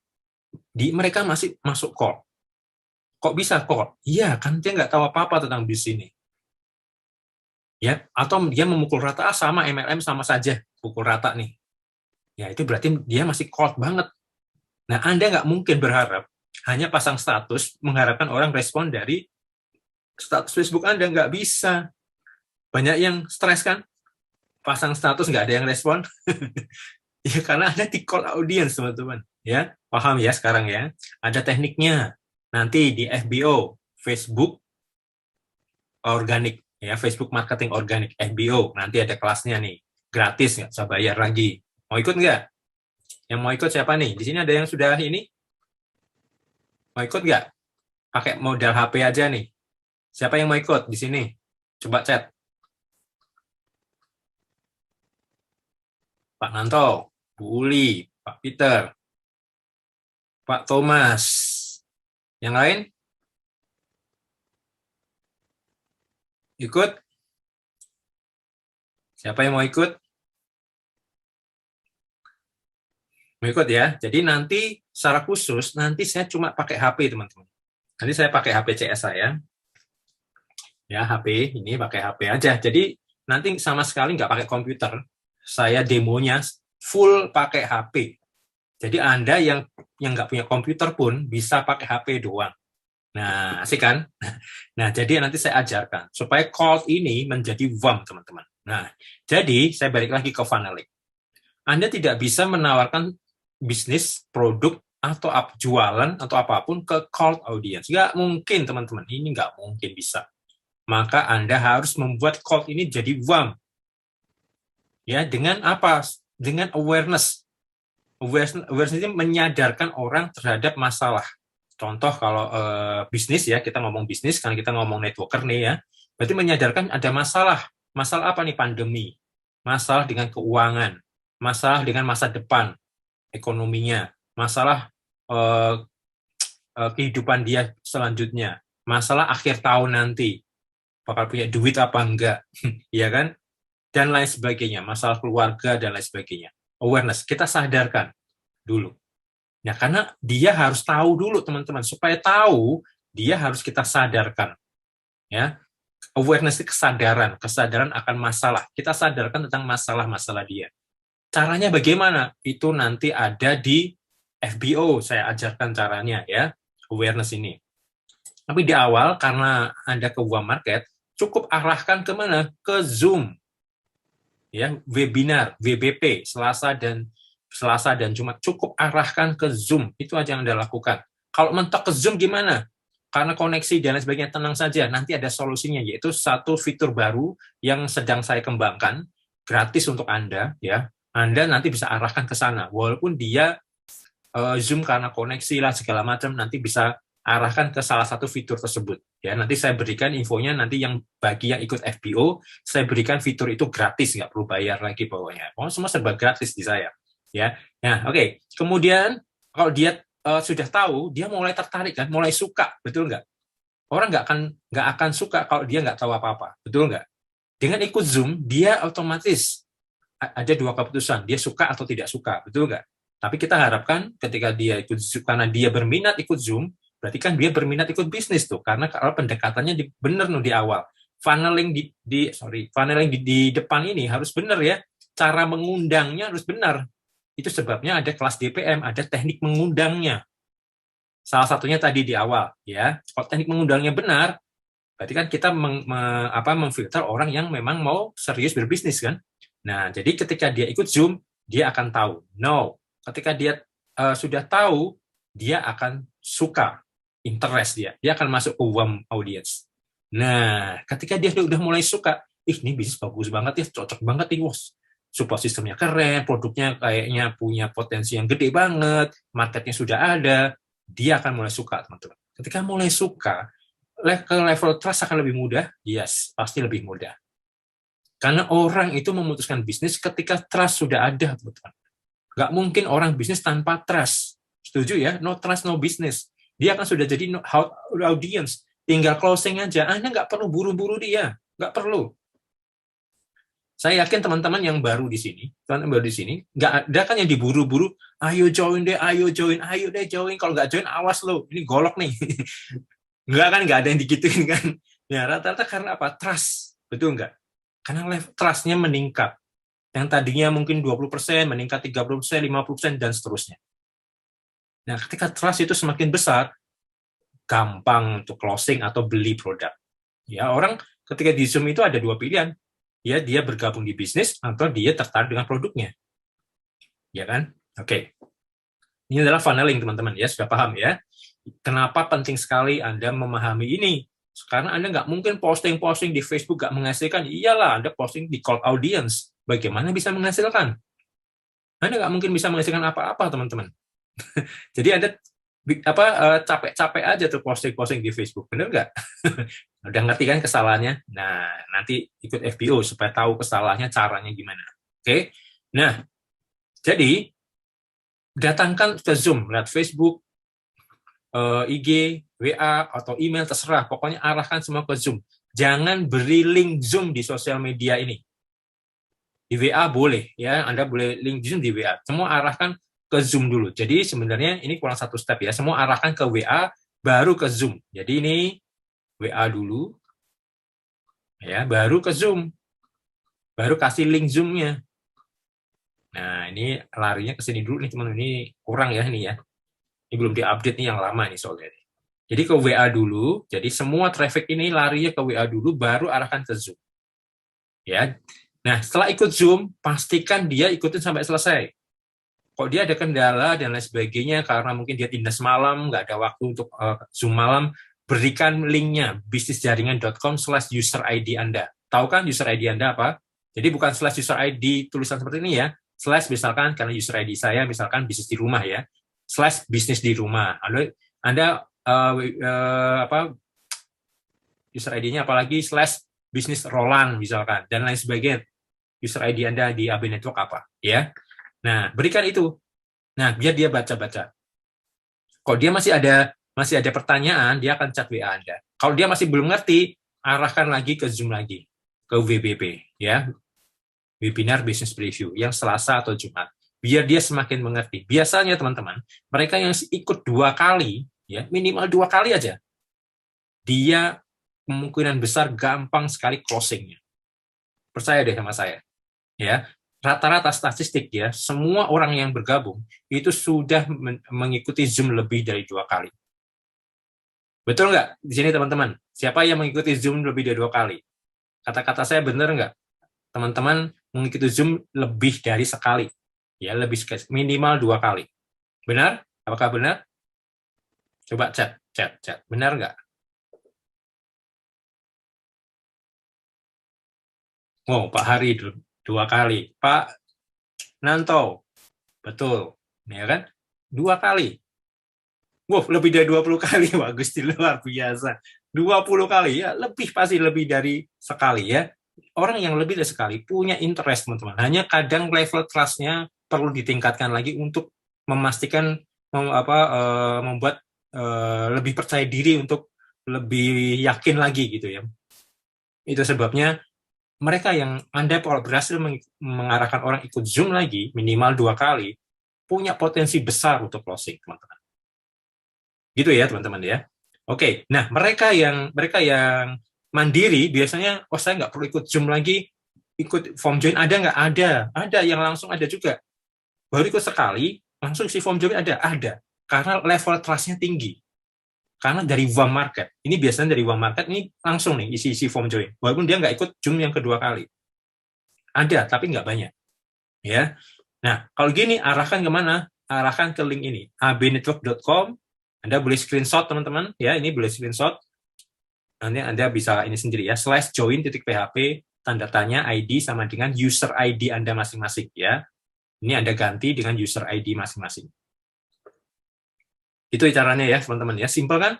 Mereka masih masuk cold. Kok bisa cold? Iya, kan dia nggak tahu apa-apa tentang bisnis ini. Ya, atau dia memukul rata, sama MLM sama saja, pukul rata nih. Ya, itu berarti dia masih cold banget. Nah, Anda nggak mungkin berharap hanya pasang status mengharapkan orang respon dari status Facebook Anda. Nggak bisa. Banyak yang stres kan? Pasang status nggak ada yang respon. Ya karena ada di call audience, teman-teman. Ya, paham ya sekarang ya. Ada tekniknya. Nanti di FBO, Facebook Organic, ya Facebook Marketing Organic, FBO. Nanti ada kelasnya nih. Gratis, nggak usah bayar lagi. Mau ikut nggak? Yang mau ikut siapa nih? Di sini ada yang sudah ini? Mau ikut nggak? Pakai modal HP aja nih. Siapa yang mau ikut di sini? Coba chat. Pak Nanto, Bu Uli, Pak Peter, Pak Thomas. Yang lain? Ikut? Siapa yang mau ikut? Berikut ya. Jadi nanti secara khusus, nanti saya cuma pakai HP, teman-teman. Nanti saya pakai HP CS saya. Ya, HP, ini pakai HP aja. Jadi nanti sama sekali nggak pakai komputer. Saya demonya full pakai HP. Jadi Anda yang nggak punya komputer pun bisa pakai HP doang. Nah, asik kan? Nah, jadi nanti saya ajarkan supaya cold ini menjadi warm, teman-teman. Nah, jadi saya balik lagi ke funneling. Anda tidak bisa menawarkan bisnis, produk, atau jualan, atau apapun ke cold audience. Nggak mungkin, teman-teman. Ini nggak mungkin bisa. Maka Anda harus membuat cold ini jadi warm. Ya, dengan apa? Dengan awareness. Awareness ini menyadarkan orang terhadap masalah. Contoh kalau bisnis ya, kita ngomong bisnis, karena kita ngomong networker nih ya, berarti menyadarkan ada masalah. Masalah apa nih? Pandemi. Masalah dengan keuangan. Masalah dengan masa depan, ekonominya. Masalah kehidupan dia selanjutnya. Masalah akhir tahun nanti. Bakal punya duit apa enggak. Ya kan? Dan lain sebagainya. Masalah keluarga dan lain sebagainya. Awareness. Kita sadarkan dulu. Ya, karena dia harus tahu dulu, teman-teman. Supaya tahu, dia harus kita sadarkan. Ya, awareness itu kesadaran akan masalah. Kita sadarkan tentang masalah-masalah dia. Caranya bagaimana? Itu nanti ada di FBO, saya ajarkan caranya ya, awareness ini. Tapi di awal, karena Anda ke Warm Market, cukup arahkan kemana? Ke Zoom. Ya, webinar, WBP, Selasa dan Jumat, cukup arahkan ke Zoom. Itu aja yang Anda lakukan. Kalau mentok ke Zoom gimana? Karena koneksi dan lain sebagainya, tenang saja. Nanti ada solusinya, yaitu satu fitur baru yang sedang saya kembangkan, gratis untuk Anda. Ya, Anda nanti bisa arahkan ke sana. Walaupun dia Zoom karena koneksi lah segala macam, nanti bisa arahkan ke salah satu fitur tersebut. Ya, nanti saya berikan infonya, nanti yang bagi yang ikut FBO, saya berikan fitur itu gratis, nggak perlu bayar lagi pokoknya. Pokoknya semua serba gratis di saya. Ya, nah oke. Kemudian kalau dia sudah tahu, dia mulai tertarik kan, mulai suka, betul nggak? Orang nggak akan suka kalau dia nggak tahu apa-apa, betul nggak? Dengan ikut Zoom, dia otomatis ada dua keputusan, dia suka atau tidak suka, betul nggak? Tapi kita harapkan ketika dia ikut Zoom, karena dia berminat ikut Zoom, berarti kan dia berminat ikut bisnis tuh, karena kalau pendekatannya benar di awal. Funneling di depan ini harus benar ya, cara mengundangnya harus benar. Itu sebabnya ada kelas DPM, ada teknik mengundangnya. Salah satunya tadi di awal ya. Kalau teknik mengundangnya benar, berarti kan kita memfilter orang yang memang mau serius berbisnis kan. Nah, jadi ketika dia ikut Zoom, dia akan tahu. No, ketika dia sudah tahu, dia akan suka, interest dia akan masuk ke warm audience. Nah, ketika dia udah mulai suka, ini bisnis bagus banget ya, cocok banget nih, bos. Support sistemnya keren, produknya kayaknya punya potensi yang gede banget, marketnya sudah ada, dia akan mulai suka, teman-teman. Ketika mulai suka, ke level trust akan lebih mudah? Yes, pasti lebih mudah. Karena orang itu memutuskan bisnis ketika trust sudah ada, teman-teman. Nggak mungkin orang bisnis tanpa trust. Setuju ya? No trust, no business. Dia akan sudah jadi audience. Tinggal closing aja. Anda nggak perlu buru-buru dia. Nggak perlu. Saya yakin teman-teman yang baru di sini, nggak ada kan yang diburu-buru, ayo join deh, ayo join. Kalau nggak join, awas lo, ini golok nih. Nggak ada yang digituin kan. Ya, rata-rata karena apa? Trust. Betul nggak? Karena trust-nya meningkat. Yang tadinya mungkin 20%, meningkat 30%, 50%, dan seterusnya. Nah, ketika trust itu semakin besar, gampang untuk closing atau beli produk. Ya, orang ketika di Zoom itu ada dua pilihan. Ya, dia bergabung di bisnis atau dia tertarik dengan produknya. Ya kan? Oke. Ini adalah funneling, teman-teman. Ya, sudah paham ya? Kenapa penting sekali Anda memahami ini? Karena Anda nggak mungkin posting-posting di Facebook nggak menghasilkan. Iyalah, Anda posting di cold audience. Bagaimana bisa menghasilkan? Anda nggak mungkin bisa menghasilkan apa-apa, teman-teman. Jadi Anda capek-capek aja tuh posting-posting di Facebook, bener nggak? Udah ngerti kan kesalahannya? Nah, nanti ikut FBO supaya tahu kesalahannya, caranya gimana. Oke? Nah, jadi datangkan ke Zoom, lihat Facebook, IG, WA, atau email, terserah. Pokoknya arahkan semua ke Zoom. Jangan beri link Zoom di sosial media ini. Di WA boleh, ya, Anda boleh link Zoom di WA. Semua arahkan ke Zoom dulu. Jadi sebenarnya ini kurang satu step ya. Semua arahkan ke WA, baru ke Zoom. Jadi ini WA dulu, ya, baru ke Zoom. Baru kasih link Zoom-nya. Nah, ini larinya ke sini dulu nih teman-teman. Ini kurang ya ini ya. Ini belum diupdate nih yang lama nih soalnya. Jadi ke WA dulu. Jadi semua traffic ini larinya ke WA dulu, baru arahkan ke Zoom. Ya. Nah, setelah ikut Zoom, pastikan dia ikutin sampai selesai. Kok dia ada kendala dan lain sebagainya, karena mungkin dia dinas malam, nggak ada waktu untuk Zoom malam, berikan linknya, bisnisjaringan.com/user ID Anda. Tahu kan user ID Anda apa? Jadi bukan /user ID tulisan seperti ini ya, / misalkan, karena user ID saya misalkan bisnis di rumah ya, / bisnis di rumah. Anda user ID-nya apalagi / bisnis Roland misalkan, dan lain sebagainya. User ID Anda di AB Network apa, ya. Nah, berikan itu. Nah, biar dia baca-baca. Kalau dia masih ada pertanyaan, dia akan chat WA Anda. Kalau dia masih belum ngerti, arahkan lagi ke Zoom lagi, ke WBP, ya. Webinar Business Preview, yang Selasa atau Jumat. Biar dia semakin mengerti. Biasanya, teman-teman, mereka yang ikut 2 kali, ya, minimal 2 kali aja, dia kemungkinan besar gampang sekali closing-nya. Percaya deh sama saya. Ya, rata-rata statistik ya, semua orang yang bergabung itu sudah mengikuti Zoom lebih dari 2 kali. Betul nggak di sini teman-teman? Siapa yang mengikuti Zoom lebih dari 2 kali? Kata-kata saya benar nggak? Teman-teman mengikuti Zoom lebih dari sekali. Ya, lebih minimal 2 kali. Benar? Apakah benar? Coba chat. Benar nggak? Oh, Pak Hari 2 kali. Pak Nanto, betul. Ya kan? 2 kali. Wow, lebih dari 20 kali. Wah, Gusti luar biasa. 20 kali ya, pasti lebih dari sekali ya. Orang yang lebih dari sekali punya interest, teman-teman. Hanya kadang level trust-nya perlu ditingkatkan lagi untuk memastikan membuat lebih percaya diri untuk lebih yakin lagi gitu ya. Itu sebabnya mereka yang Anda berhasil mengarahkan orang ikut Zoom lagi minimal 2 kali, punya potensi besar untuk closing, teman-teman. Gitu ya, teman-teman ya. Oke, nah mereka yang mandiri biasanya, saya nggak perlu ikut Zoom lagi, ikut form join ada nggak? Ada yang langsung ada juga. Baru ikut sekali, langsung si form join ada. Karena level trust-nya tinggi. Karena dari warm market, ini biasanya dari warm market, ini langsung nih isi form join. Walaupun dia nggak ikut Zoom yang kedua kali. Ada, tapi nggak banyak. Ya. Nah, kalau gini, arahkan kemana? Arahkan ke link ini, abnetwork.com. Anda boleh screenshot, teman-teman. Ya, ini boleh screenshot. Nanti Anda bisa ini sendiri ya, /join.php, tanda tanya ID sama dengan user ID Anda masing-masing ya. Ini Anda ganti dengan user ID masing-masing. Itu caranya ya, teman-teman ya. Simpel kan?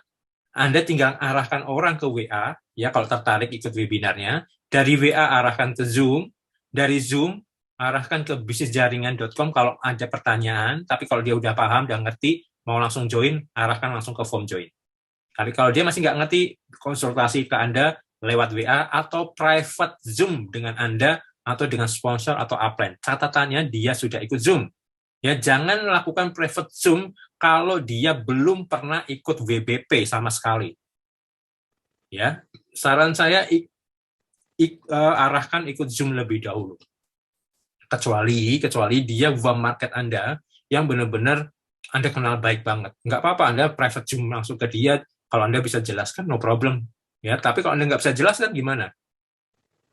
Anda tinggal arahkan orang ke WA, ya kalau tertarik ikut webinarnya. Dari WA arahkan ke Zoom. Dari Zoom arahkan ke bisnisjaringan.com kalau ada pertanyaan. Tapi kalau dia udah paham, udah ngerti, mau langsung join, arahkan langsung ke form join. Tapi kalau dia masih nggak ngerti, konsultasi ke Anda lewat WA atau private Zoom dengan Anda atau dengan sponsor atau upline. Catatannya dia sudah ikut Zoom. Ya, jangan lakukan private Zoom kalau dia belum pernah ikut WBP sama sekali. Ya, saran saya arahkan ikut Zoom lebih dahulu. Kecuali dia warm market Anda yang benar-benar Anda kenal baik banget. Nggak apa-apa Anda private Zoom langsung ke dia, kalau Anda bisa jelaskan, no problem. Ya, tapi kalau Anda nggak bisa jelaskan gimana?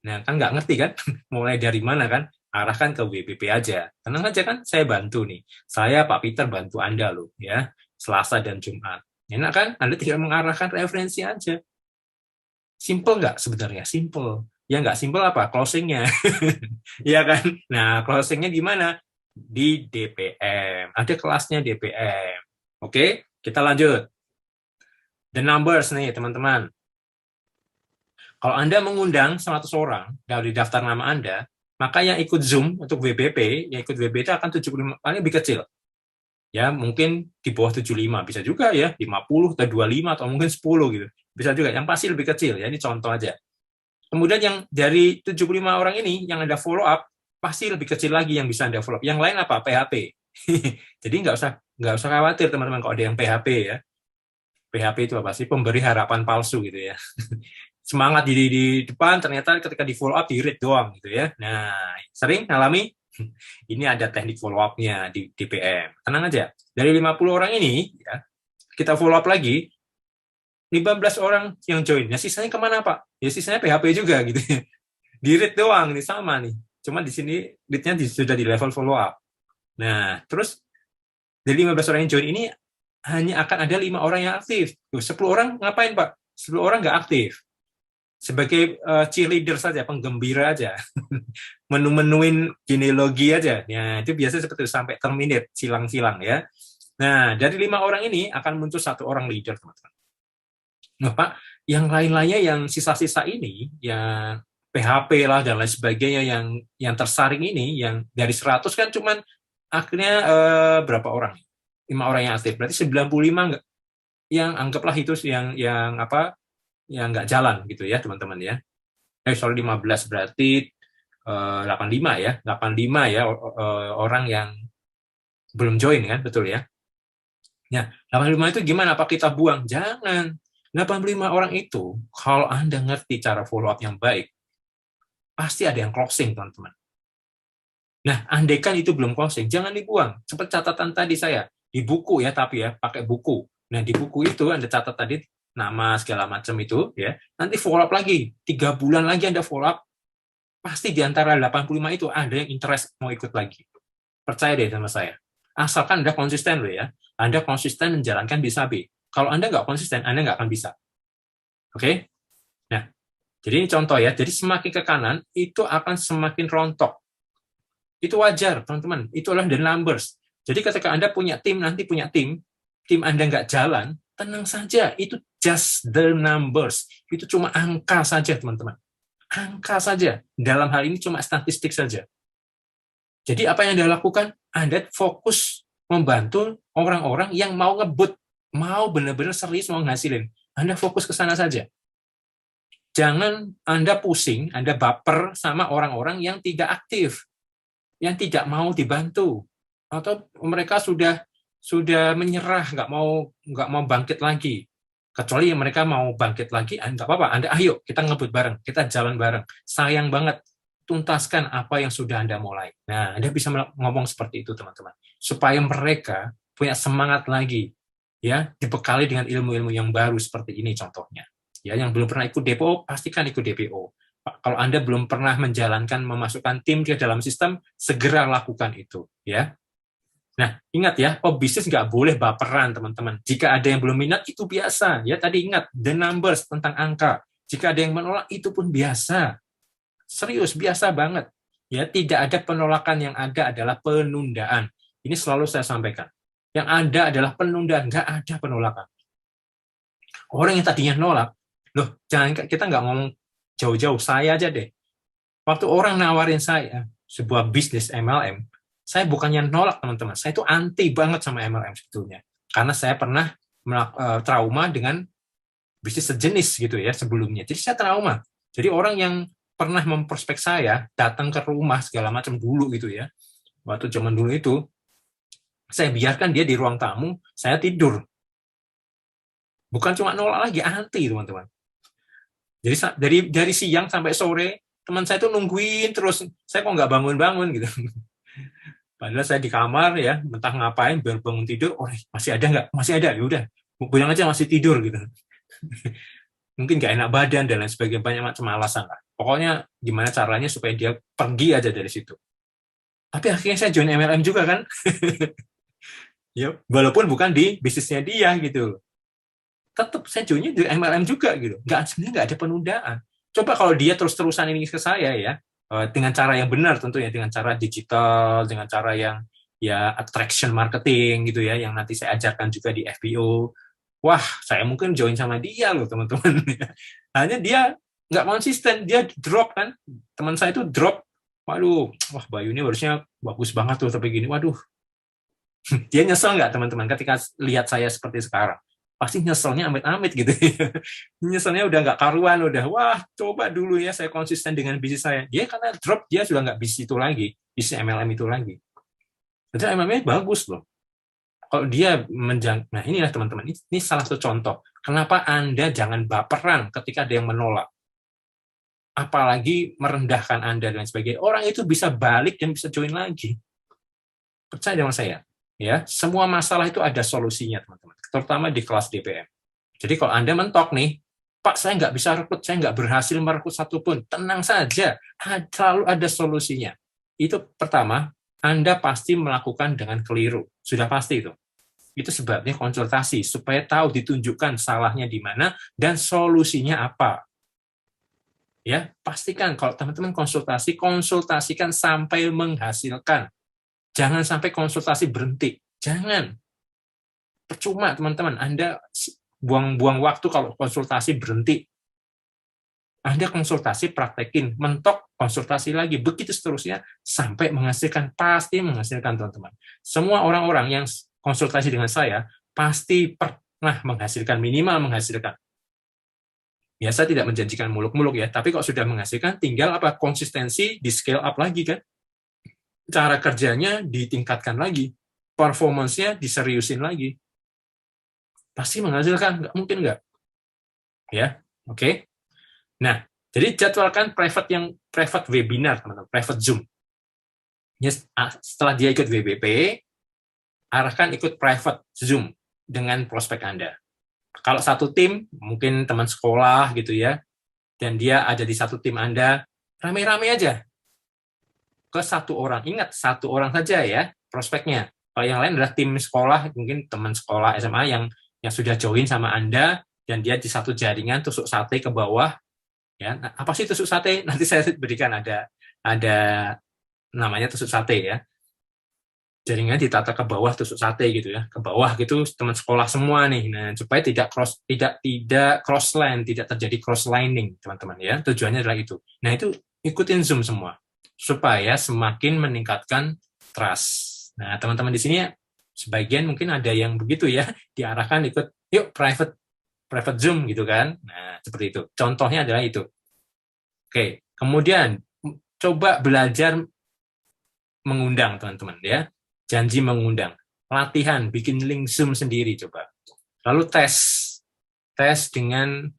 Nah, kan nggak ngerti kan? Mulai dari mana kan? Arahkan ke WBP aja. Tenang aja kan, saya bantu nih. Saya, Pak Peter, bantu Anda loh. Ya, Selasa dan Jumat. Enak kan? Anda tinggal mengarahkan referensi aja. Simple nggak sebenarnya? Simple. Ya nggak simple apa? Closing-nya. Ya kan? Nah, closing-nya gimana? Di DPM. Ada kelasnya DPM. Oke, kita lanjut. The numbers nih, teman-teman. Kalau Anda mengundang 100 orang dari daftar nama Anda, maka yang ikut Zoom untuk WBP, yang ikut WBP akan 75, paling lebih kecil. Ya, mungkin di bawah 75, bisa juga ya, 50 atau 25 atau mungkin 10 gitu. Bisa juga, yang pasti lebih kecil ya, ini contoh aja. Kemudian yang dari 75 orang ini, yang Anda follow up, pasti lebih kecil lagi yang bisa Anda follow up. Yang lain apa? PHP. Jadi nggak usah khawatir teman-teman kalau ada yang PHP ya. PHP itu apa sih? Pemberi harapan palsu gitu ya. Semangat di depan, ternyata ketika di follow up di read doang gitu ya. Nah, sering ngalami. Ini ada teknik follow up-nya di DPM. Tenang aja. Dari 50 orang ini, ya, kita follow up lagi, 15 orang yang join. Ya sisanya kemana Pak? Ya sisanya PHP juga gitu ya. Di read doang, ini sama nih. Cuma di sini read-nya sudah di level follow up. Nah, terus dari 15 orang yang join ini hanya akan ada 5 orang yang aktif. 10 orang ngapain Pak? 10 orang nggak aktif. Sebagai cheerleader saja, penggembira aja. Menu-menuin genealogi aja. Ya, itu biasanya seperti itu, sampai terminate, silang-silang ya. Nah, dari 5 orang ini akan muncul 1 orang leader, teman-teman. Nah, Pak, yang lain-lainnya yang sisa-sisa ini, yang PHP lah dan lain sebagainya yang tersaring ini, yang dari 100 kan cuman akhirnya berapa orang? 5 orang yang aktif. Berarti 95 enggak, yang anggaplah itu yang apa? Yang nggak jalan gitu ya, teman-teman ya. Sorry, 15 berarti 85 ya. 85 ya orang yang belum join kan, betul ya? Ya, 85 itu gimana? Apa kita buang? Jangan. 85 orang itu, kalau Anda ngerti cara follow up yang baik, pasti ada yang closing, teman-teman. Nah, andaikan itu belum closing, jangan dibuang. Seperti catatan tadi saya, di buku ya, tapi ya, pakai buku. Nah, di buku itu Anda catat tadi, nama segala macam itu, ya. Nanti follow up lagi, 3 bulan lagi Anda follow up, pasti di antara 85 itu ada yang interest mau ikut lagi. Percaya deh sama saya. Asalkan Anda konsisten loh ya. Anda konsisten menjalankan BISAB. Kalau Anda nggak konsisten, Anda nggak akan bisa. Oke? Nah, jadi ini contoh ya. Jadi semakin ke kanan, itu akan semakin rontok. Itu wajar, teman-teman. Itu adalah the numbers. Jadi ketika Anda punya tim, nanti punya tim Anda nggak jalan, tenang saja. Itu just the numbers. Itu cuma angka saja, teman-teman. Angka saja. Dalam hal ini cuma statistik saja. Jadi apa yang Anda lakukan? Anda fokus membantu orang-orang yang mau ngebut, mau benar-benar serius mau ngasilin. Anda fokus ke sana saja. Jangan Anda pusing, Anda baper sama orang-orang yang tidak aktif, yang tidak mau dibantu, atau mereka sudah menyerah, nggak mau bangkit lagi. Kecuali mereka mau bangkit lagi, nggak apa-apa. Anda ayo kita ngebut bareng, kita jalan bareng. Sayang banget, tuntaskan apa yang sudah Anda mulai. Nah, Anda bisa ngomong seperti itu, teman-teman. Supaya mereka punya semangat lagi, ya, dibekali dengan ilmu-ilmu yang baru seperti ini contohnya. Ya, yang belum pernah ikut DPO, pastikan ikut DPO. Kalau Anda belum pernah menjalankan, memasukkan tim ke dalam sistem, segera lakukan itu, ya. Nah, ingat ya, pebisnis nggak boleh baperan, teman-teman. Jika ada yang belum minat, itu biasa. Ya, tadi ingat, the numbers, tentang angka. Jika ada yang menolak, itu pun biasa. Serius, biasa banget. Ya, tidak ada penolakan, yang ada adalah penundaan. Ini selalu saya sampaikan. Yang ada adalah penundaan, nggak ada penolakan. Orang yang tadinya nolak, loh, kita nggak ngomong jauh-jauh, saya aja deh. Waktu orang nawarin saya sebuah bisnis MLM, saya bukannya nolak, teman-teman. Saya itu anti banget sama MLM sebetulnya. Karena saya pernah trauma dengan bisnis sejenis gitu ya sebelumnya. Jadi saya trauma. Jadi orang yang pernah memprospek saya datang ke rumah segala macam dulu gitu ya. Waktu zaman dulu itu saya biarkan dia di ruang tamu, saya tidur. Bukan cuma nolak lagi, anti, teman-teman. Jadi dari siang sampai sore teman saya tuh nungguin terus, saya kok nggak bangun-bangun gitu. Padahal saya di kamar ya, entah ngapain, baru bangun tidur, oh masih ada nggak? Masih ada, yaudah, bilang aja masih tidur gitu. Mungkin nggak enak badan dan lain sebagainya, banyak macam alasan lah. Pokoknya gimana caranya supaya dia pergi aja dari situ. Tapi akhirnya saya join MLM juga kan. Ya, walaupun bukan di bisnisnya dia gitu. Tetap saya joinnya di MLM juga gitu. Sebenarnya nggak ada penundaan. Coba kalau dia terus-terusan ini ke saya ya, dengan cara yang benar tentunya, dengan cara digital, dengan cara yang ya attraction marketing gitu ya, yang nanti saya ajarkan juga di FBO. Wah, saya mungkin join sama dia loh, teman-teman. Hanya dia nggak konsisten, dia drop kan. Teman saya itu drop, waduh, wah Bayu ini harusnya bagus banget tuh, tapi gini, waduh. Dia nyesel nggak, teman-teman, ketika lihat saya seperti sekarang? Pasti nyeselnya amit-amit gitu. Nyeselnya udah nggak karuan, udah, wah, coba dulu ya saya konsisten dengan bisnis saya. Dia karena drop, dia sudah nggak bisnis itu lagi, bisnis MLM itu lagi. Jadi MMA bagus loh. Kalau dia nah inilah teman-teman, ini salah satu contoh. Kenapa Anda jangan baperan ketika ada yang menolak. Apalagi merendahkan Anda dan sebagainya. Orang itu bisa balik dan bisa join lagi. Percaya dengan saya. Ya, semua masalah itu ada solusinya, teman-teman. Terutama di kelas DPM. Jadi kalau Anda mentok nih, Pak, saya nggak bisa rekrut, saya nggak berhasil merekrut satupun. Tenang saja, selalu ada solusinya. Itu pertama, Anda pasti melakukan dengan keliru. Sudah pasti itu. Itu sebabnya konsultasi, supaya tahu ditunjukkan salahnya di mana dan solusinya apa. Ya, pastikan kalau teman-teman konsultasi, konsultasikan sampai menghasilkan. Jangan sampai konsultasi berhenti. Jangan. Percuma, teman-teman. Anda buang-buang waktu kalau konsultasi berhenti. Anda konsultasi, praktekin, mentok, konsultasi lagi, begitu seterusnya, sampai menghasilkan, pasti menghasilkan, teman-teman. Semua orang-orang yang konsultasi dengan saya, pasti pernah menghasilkan, minimal menghasilkan. Biasa tidak menjanjikan muluk-muluk ya, tapi kalau sudah menghasilkan, tinggal apa? Konsistensi, di scale up lagi kan. Cara kerjanya ditingkatkan lagi, performance-nya diseriusin lagi. Pasti menghasilkan, nggak mungkin nggak. Ya, oke. Nah, jadi jadwalkan private webinar, teman-teman, private Zoom. Setelah dia ikut WBP, arahkan ikut private Zoom dengan prospek Anda. Kalau satu tim, mungkin teman sekolah gitu ya, dan dia ada di satu tim Anda, rame-rame aja ke satu orang. Ingat, satu orang saja ya prospeknya. Kalau yang lain adalah tim sekolah, mungkin teman sekolah SMA yang sudah join sama Anda, dan dia di satu jaringan tusuk sate ke bawah. Ya, nah, apa sih tusuk sate? Nanti saya berikan ada namanya tusuk sate ya. Jaringan ditata ke bawah tusuk sate gitu ya. Ke bawah gitu teman sekolah semua nih. Nah, supaya tidak cross line, tidak terjadi cross lining, teman-teman ya. Tujuannya adalah itu. Nah, itu ikutin Zoom semua supaya semakin meningkatkan trust. Nah, teman-teman di sini sebagian mungkin ada yang begitu ya, diarahkan ikut yuk private Zoom gitu kan. Nah, seperti itu. Contohnya adalah itu. Oke, kemudian coba belajar mengundang teman-teman ya. Janji mengundang. Latihan, bikin link Zoom sendiri coba. Lalu tes dengan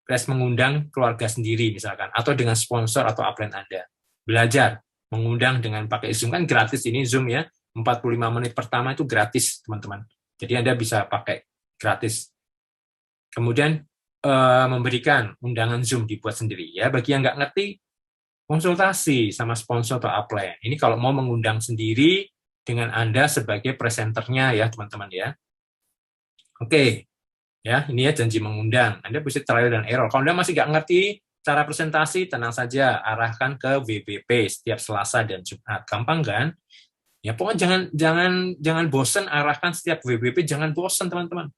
tes mengundang keluarga sendiri misalkan, atau dengan sponsor atau upline Anda. Belajar mengundang dengan pakai Zoom, kan gratis ini Zoom ya. 45 menit pertama itu gratis teman-teman. Jadi Anda bisa pakai gratis. Kemudian memberikan undangan Zoom dibuat sendiri ya. Bagi yang nggak ngerti, konsultasi sama sponsor atau upline. Ini kalau mau mengundang sendiri dengan Anda sebagai presenternya ya teman-teman ya. Oke, ya ini ya janji mengundang. Anda bisa trial dan error. Kalau Anda masih nggak ngerti cara presentasi, tenang saja, arahkan ke WBP setiap Selasa dan Jumat. Gampang kan? Ya pokoknya jangan bosen, arahkan setiap WBP, jangan bosen teman-teman.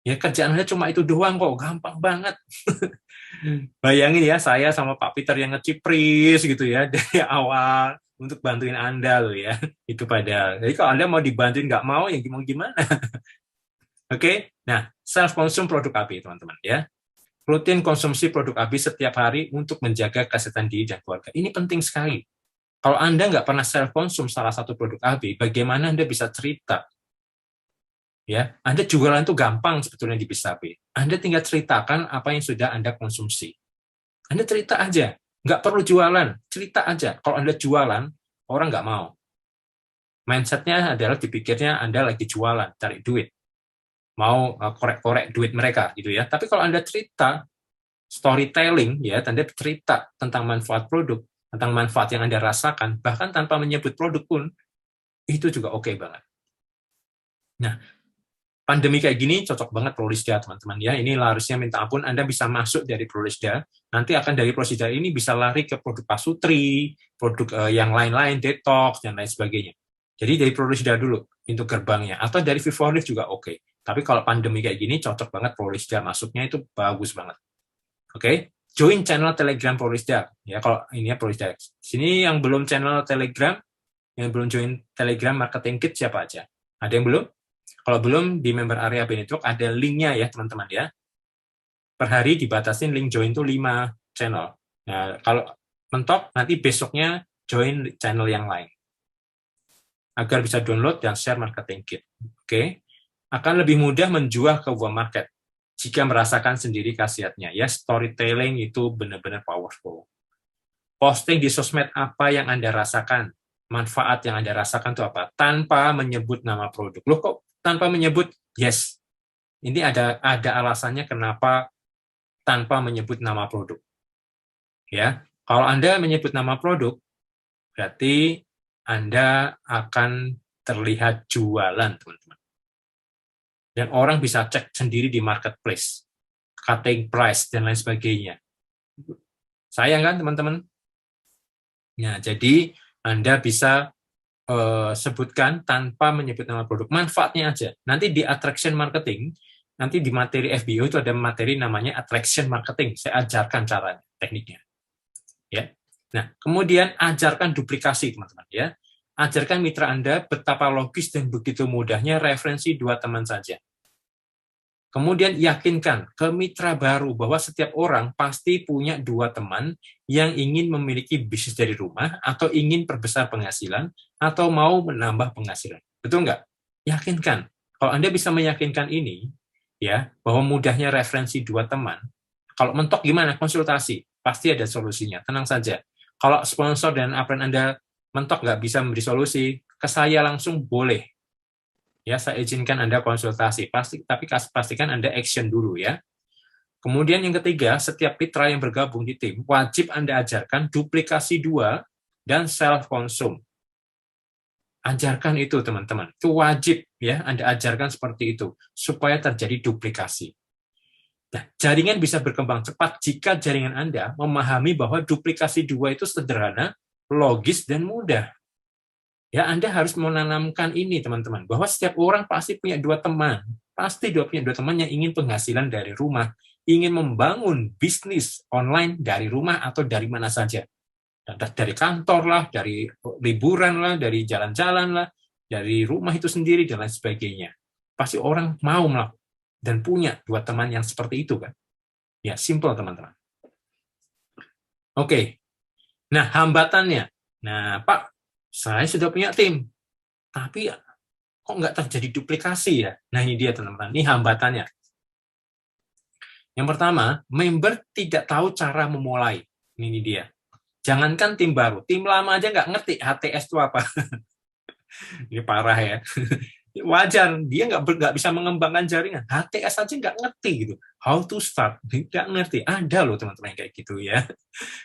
Ya kerjaan Anda cuma itu doang kok, gampang banget. Bayangin ya, saya sama Pak Peter yang ngecipris gitu ya dari awal untuk bantuin Anda loh ya. Itu padahal. Jadi kalau Anda mau dibantuin nggak mau, ya gimana? Oke, nah self-consume produk AB teman-teman ya. Rutin konsumsi produk AB setiap hari untuk menjaga kesehatan diri dan keluarga. Ini penting sekali. Kalau Anda nggak pernah self-consume salah satu produk AB, bagaimana Anda bisa cerita? Ya, Anda jualan itu gampang sebetulnya di Bisa AB. Anda tinggal ceritakan apa yang sudah Anda konsumsi. Anda cerita aja, nggak perlu jualan, cerita aja. Kalau Anda jualan, orang nggak mau. Mindsetnya adalah dipikirnya Anda lagi jualan, cari duit. Mau korek-korek duit mereka gitu ya. Tapi kalau Anda cerita, storytelling ya, Anda cerita tentang manfaat produk, tentang manfaat yang Anda rasakan, bahkan tanpa menyebut produk pun, itu juga oke banget. Nah, pandemi kayak gini cocok banget Prolisda teman-teman ya. Ini harusnya minta ampun Anda bisa masuk dari Prolisda. Nanti akan dari Prolisda ini bisa lari ke produk Pasutri, produk yang lain-lain, detox dan lain sebagainya. Jadi dari Prolisda dulu pintu gerbangnya, atau dari Vivorlift juga oke. Tapi kalau pandemi kayak gini cocok banget Prolisda, masuknya itu bagus banget. Oke, join channel Telegram Prolisda ya. Kalau ini ya Prolisda. Sini yang belum channel Telegram, yang belum join Telegram Marketing Kit siapa aja? Ada yang belum? Kalau belum, di member area Benetwork ada linknya ya teman-teman ya. Per hari dibatasin link join itu 5 channel. Nah, kalau mentok nanti besoknya join channel yang lain. agar bisa download dan share marketing kit. Oke, akan lebih mudah menjual ke web market jika merasakan sendiri khasiatnya. Ya, storytelling itu benar-benar powerful. Posting di sosmed apa yang Anda rasakan, manfaat yang Anda rasakan itu apa, tanpa menyebut nama produk. Loh kok tanpa menyebut? Yes, ini ada alasannya kenapa tanpa menyebut nama produk. Ya, kalau Anda menyebut nama produk, berarti Anda akan terlihat jualan, teman-teman. Dan orang bisa cek sendiri di marketplace, cutting price, dan lain sebagainya. Sayang kan, teman-teman? Nah, jadi Anda bisa sebutkan tanpa menyebut nama produk. Manfaatnya aja. Nanti di attraction marketing, nanti di materi FBO itu ada materi namanya attraction marketing. Saya ajarkan caranya, tekniknya. Ya. Nah, kemudian ajarkan duplikasi, teman-teman. Ya. Ajarkan mitra Anda betapa logis dan begitu mudahnya referensi 2 teman saja. Kemudian yakinkan ke mitra baru bahwa setiap orang pasti punya 2 teman yang ingin memiliki bisnis dari rumah atau ingin perbesar penghasilan atau mau menambah penghasilan. Betul nggak? Yakinkan. Kalau Anda bisa meyakinkan ini, ya, bahwa mudahnya referensi 2 teman, kalau mentok gimana? Konsultasi. Pasti ada solusinya. Tenang saja. Kalau sponsor dan upline Anda mentok nggak bisa memberi solusi, ke saya langsung boleh. Ya, saya izinkan Anda konsultasi, tapi pastikan Anda action dulu ya. Kemudian yang ketiga, setiap mitra yang bergabung di tim, wajib Anda ajarkan duplikasi 2 dan self-consume. Ajarkan itu teman-teman, itu wajib ya, Anda ajarkan seperti itu, supaya terjadi duplikasi. Nah, jaringan bisa berkembang cepat jika jaringan Anda memahami bahwa duplikasi 2 itu sederhana, logis, dan mudah. Ya, Anda harus menanamkan ini, teman-teman, bahwa setiap orang pasti punya 2 teman. Pasti punya 2 teman yang ingin penghasilan dari rumah, ingin membangun bisnis online dari rumah atau dari mana saja. Dari kantor lah, dari liburan lah, dari jalan-jalan lah, dari rumah itu sendiri, dan lain sebagainya. Pasti orang mau melakukan dan punya 2 teman yang seperti itu, kan? Ya, simple, teman-teman. Oke. Nah, hambatannya. Nah, Pak, saya sudah punya tim, tapi kok nggak terjadi duplikasi ya? Nah, ini dia teman-teman, ini hambatannya. Yang pertama, member tidak tahu cara memulai. Ini dia. Jangankan tim baru, tim lama aja nggak ngerti HTS itu apa. Ini parah ya. Wajar, dia nggak bisa mengembangkan jaringan. HTS aja nggak ngerti gitu. How to start, nggak ngerti. Ada loh teman-teman kayak gitu ya.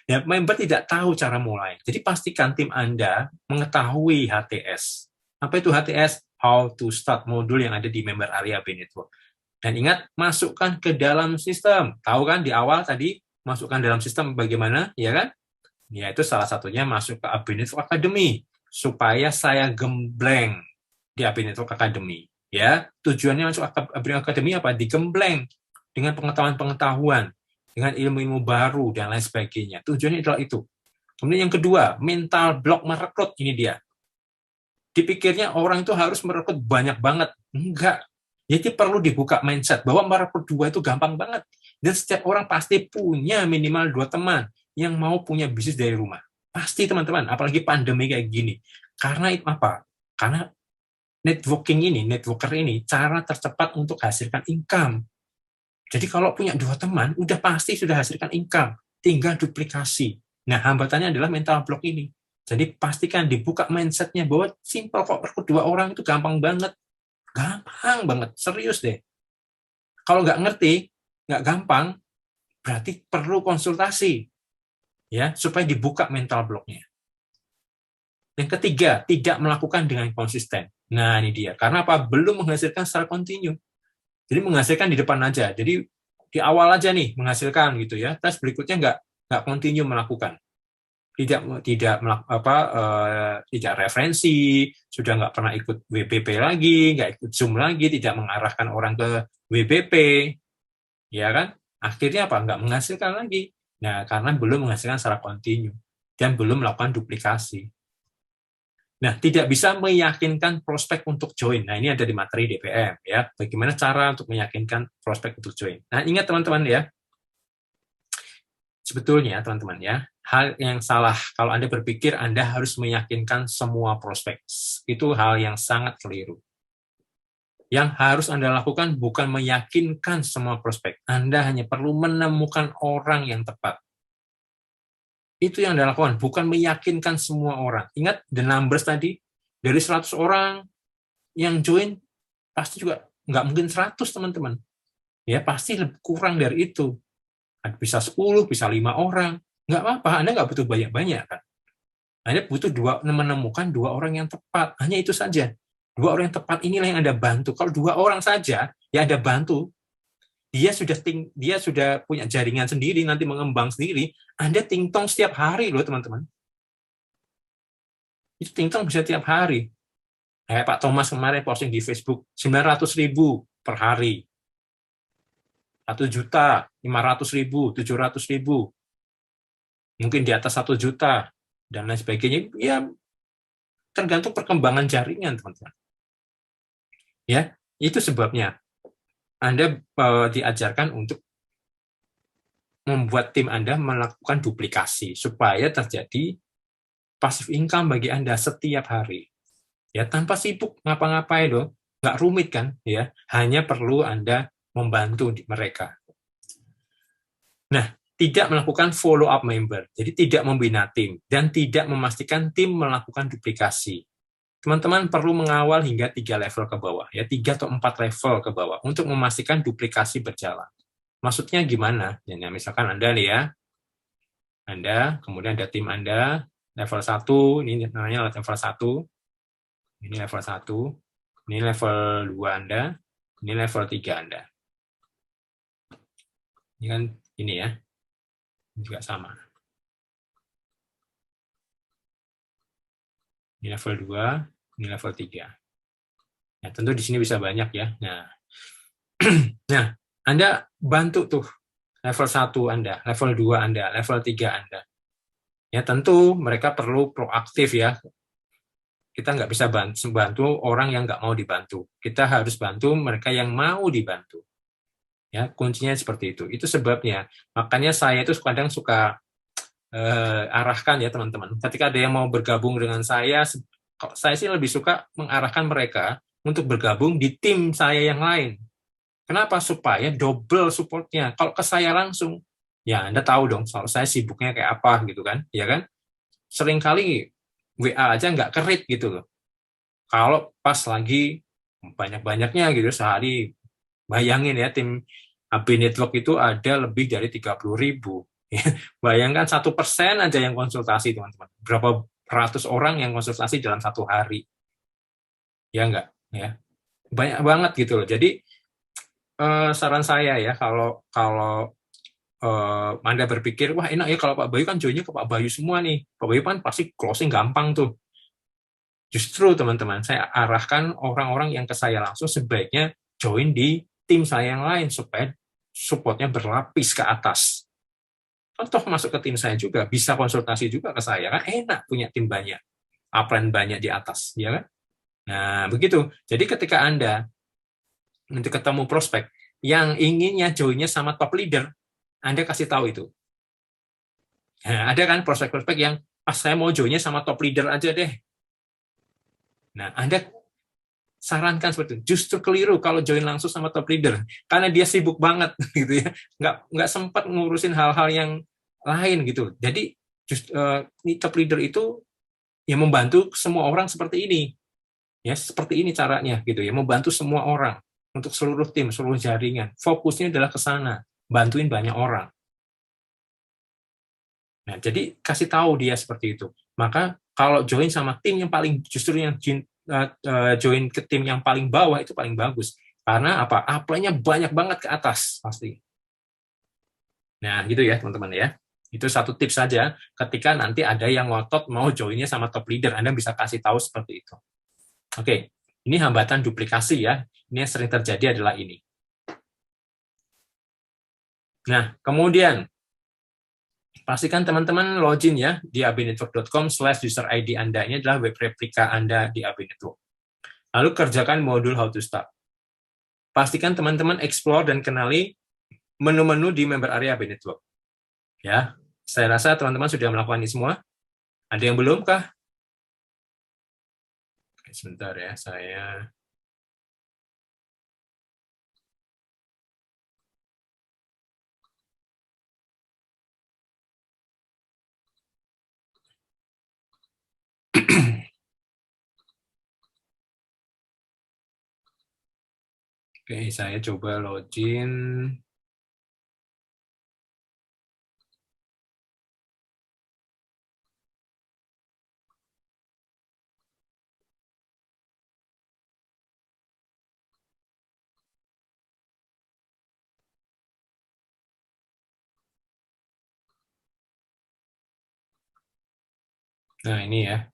Ya, member tidak tahu cara mulai. Jadi pastikan tim Anda mengetahui HTS. Apa itu HTS? How to start, modul yang ada di member area B Network. Dan ingat, masukkan ke dalam sistem. Tahu kan di awal tadi, masukkan dalam sistem bagaimana, ya kan? Ya, itu salah satunya masuk ke AB Network Academy. Supaya saya gembleng di AB Network Academy. Ya, tujuannya masuk AB Network Academy apa? Digembleng dengan pengetahuan-pengetahuan, dengan ilmu-ilmu baru, dan lain sebagainya. Tujuannya adalah itu. Kemudian yang kedua, mental block merekrut, ini dia. Dipikirnya orang itu harus merekrut banyak banget. Enggak. Jadi perlu dibuka mindset bahwa merekrut 2 itu gampang banget. Dan setiap orang pasti punya minimal 2 teman yang mau punya bisnis dari rumah. Pasti teman-teman, apalagi pandemi kayak gini. Karena itu apa? Karena networker ini, cara tercepat untuk hasilkan income. Jadi kalau punya 2 teman, udah pasti sudah hasilkan income. Tinggal duplikasi. Nah, hambatannya adalah mental block ini. Jadi pastikan dibuka mindset-nya bahwa simpel kok, rekrut 2 orang itu gampang banget. Gampang banget, serius deh. Kalau nggak ngerti, nggak gampang, berarti perlu konsultasi. Ya, supaya dibuka mental block-nya. Yang ketiga, tidak melakukan dengan konsisten. Nah, ini dia. Karena apa? Belum menghasilkan secara kontinu. Jadi menghasilkan di depan aja. Jadi di awal aja nih menghasilkan gitu ya. Terus berikutnya nggak kontinu melakukan. Tidak referensi, sudah nggak pernah ikut WBP lagi, nggak ikut Zoom lagi, tidak mengarahkan orang ke WBP, ya kan? Akhirnya apa? Nggak menghasilkan lagi. Nah, karena belum menghasilkan secara kontinu dan belum melakukan duplikasi. Nah, tidak bisa meyakinkan prospek untuk join. Nah, ini ada di materi DPM ya. Bagaimana cara untuk meyakinkan prospek untuk join. Nah, ingat teman-teman ya. sebetulnya teman-teman ya, hal yang salah kalau Anda berpikir Anda harus meyakinkan semua prospek. Itu hal yang sangat keliru. Yang harus Anda lakukan bukan meyakinkan semua prospek. Anda hanya perlu menemukan orang yang tepat. Itu yang Anda lakukan, bukan meyakinkan semua orang. Ingat the numbers tadi, dari 100 orang yang join, pasti juga nggak mungkin 100 teman-teman. Ya, pasti lebih kurang dari itu. Bisa 10, bisa 5 orang. Nggak apa-apa, Anda nggak butuh banyak-banyak kan. Anda butuh menemukan 2 orang yang tepat. Hanya itu saja. 2 orang yang tepat inilah yang Anda bantu. Kalau 2 orang saja yang Anda bantu, dia sudah punya jaringan sendiri, nanti mengembang sendiri. Anda ting-tong setiap hari loh teman-teman. Itu ting-tong bisa tiap hari. Kayak Pak Thomas kemarin posting di Facebook, 900.000 per hari. 1.500.000, 700.000. Mungkin di atas 1 juta, dan lain sebagainya. Ya, tergantung perkembangan jaringan, teman-teman. Ya, itu sebabnya Anda diajarkan untuk membuat tim Anda melakukan duplikasi supaya terjadi passive income bagi Anda setiap hari. Ya, tanpa sibuk ngapa-ngapain dong, nggak rumit kan? Ya, hanya perlu Anda membantu mereka. Nah, tidak melakukan follow up member, jadi tidak membina tim dan tidak memastikan tim melakukan duplikasi. Teman-teman perlu mengawal hingga 3 level ke bawah, ya 3 atau 4 level ke bawah untuk memastikan duplikasi berjalan. Maksudnya gimana? Ya, misalkan Anda nih ya, Anda, kemudian ada tim Anda, level 1, ini namanya level 1, ini level 1, ini level 2 Anda, ini level 3 Anda. Ini kan ini ya, ini juga sama. Ini level 2, ini level 3. Nah, tentu di sini bisa banyak ya. Nah, Anda bantu tuh level 1 Anda, level 2 Anda, level 3 Anda. Ya, tentu mereka perlu proaktif ya. Kita nggak bisa bantu orang yang nggak mau dibantu. Kita harus bantu mereka yang mau dibantu. Ya, kuncinya seperti itu. Itu sebabnya. Makanya saya itu kadang suka arahkan ya teman-teman. Ketika ada yang mau bergabung dengan saya sih lebih suka mengarahkan mereka untuk bergabung di tim saya yang lain. Kenapa? Supaya double supportnya. Kalau ke saya langsung, ya Anda tahu dong, soal saya sibuknya kayak apa gitu kan, ya kan? Seringkali WA aja nggak kerit gitu loh. Kalau pas lagi banyak-banyaknya gitu sehari, bayangin ya tim AB Network itu ada lebih dari 30.000. Bayangkan 1% aja yang konsultasi teman-teman. Berapa ratus orang yang konsultasi dalam 1 hari. Ya enggak? Ya. Banyak banget gitu loh. Jadi saran saya ya, kalau Anda berpikir, wah enak ya kalau Pak Bayu kan joinnya ke Pak Bayu semua nih. Pak Bayu kan pasti closing gampang tuh. Justru teman-teman, saya arahkan orang-orang yang ke saya langsung sebaiknya join di tim saya yang lain supaya supportnya berlapis ke atas. Toh masuk ke tim saya juga, bisa konsultasi juga ke saya, kan enak punya tim banyak, upline banyak di atas, ya kan? Nah, begitu. Jadi ketika Anda untuk ketemu prospek yang inginnya joinnya sama top leader, Anda kasih tahu itu. Nah, ada kan prospek-prospek yang, saya mau joinnya sama top leader aja deh. Nah, Anda sarankan seperti itu. Justru keliru kalau join langsung sama top leader, karena dia sibuk banget, gitu ya. Nggak sempat ngurusin hal-hal yang lain gitu. Jadi top leader itu ya membantu semua orang seperti ini. Ya, seperti ini caranya gitu ya, membantu semua orang untuk seluruh tim, seluruh jaringan. Fokusnya adalah ke sana, bantuin banyak orang. Nah, jadi kasih tahu dia seperti itu. Maka kalau join sama tim yang paling justru yang join ke tim yang paling bawah itu paling bagus. Karena apa? Apply-nya banyak banget ke atas pasti. Nah, gitu ya, teman-teman ya. Itu satu tips saja ketika nanti ada yang ngotot mau joinnya sama top leader, Anda bisa kasih tahu seperti itu. Oke, ini hambatan duplikasi ya. Ini yang sering terjadi adalah ini. Nah, kemudian pastikan teman-teman login ya di abnetwork.com/user ID Anda. Ini adalah web replika Anda di AB Network. Lalu kerjakan modul How to Start. Pastikan teman-teman explore dan kenali menu-menu di member area AB Network. Ya, Saya rasa teman-teman sudah melakukan ini semua. Ada yang belum kah? Oke, sebentar ya, saya... Oke, saya coba login. Nah, ini ya.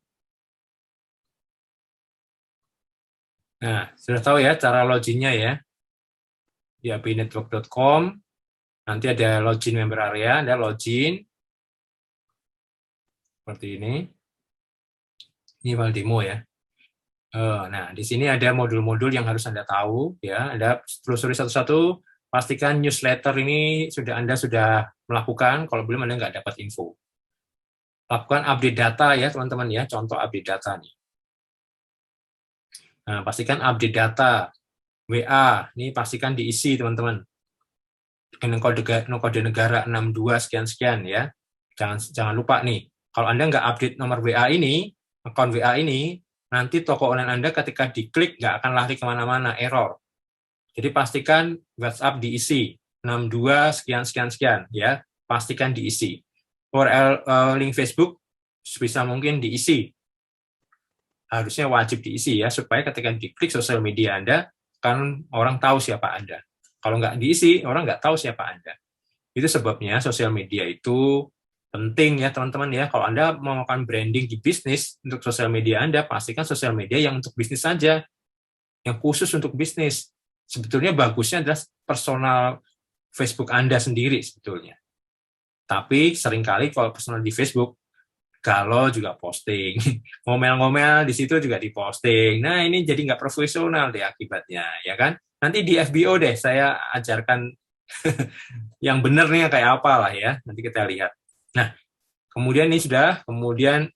Nah, sudah tahu ya cara loginnya ya. Di apinetwork.com, nanti ada login member area, Anda login. Seperti ini. Ini file demo ya. Nah, di sini ada modul-modul yang harus Anda tahu ya. Anda telusuri satu-satu, pastikan newsletter ini Anda sudah melakukan, kalau belum Anda nggak dapat info. Lakukan update data ya teman-teman ya, contoh update data nih. Nah, pastikan update data, WA, ini pastikan diisi teman-teman. Dengan kode negara 62 sekian-sekian ya. Jangan lupa nih, kalau Anda nggak update nomor WA ini, akun WA ini, nanti toko online Anda ketika diklik nggak akan lari kemana-mana, error. Jadi pastikan WhatsApp diisi, 62 sekian-sekian-sekian ya, pastikan diisi. URL link Facebook bisa mungkin diisi, harusnya wajib diisi ya, supaya ketika diklik sosial media Anda, kan orang tahu siapa Anda. Kalau nggak diisi, orang nggak tahu siapa Anda. Itu sebabnya sosial media itu penting ya teman-teman ya. Kalau Anda mau melakukan branding di bisnis untuk sosial media Anda, pastikan sosial media yang untuk bisnis saja, yang khusus untuk bisnis. Sebetulnya bagusnya adalah personal Facebook Anda sendiri sebetulnya. Tapi seringkali kalau personal di Facebook, kalau juga posting, ngomel-ngomel di situ juga diposting. Nah ini jadi nggak profesional deh akibatnya, ya kan? Nanti di FBO deh saya ajarkan yang benar nih kayak apa lah ya. Nanti kita lihat. Nah kemudian ini sudah, kemudian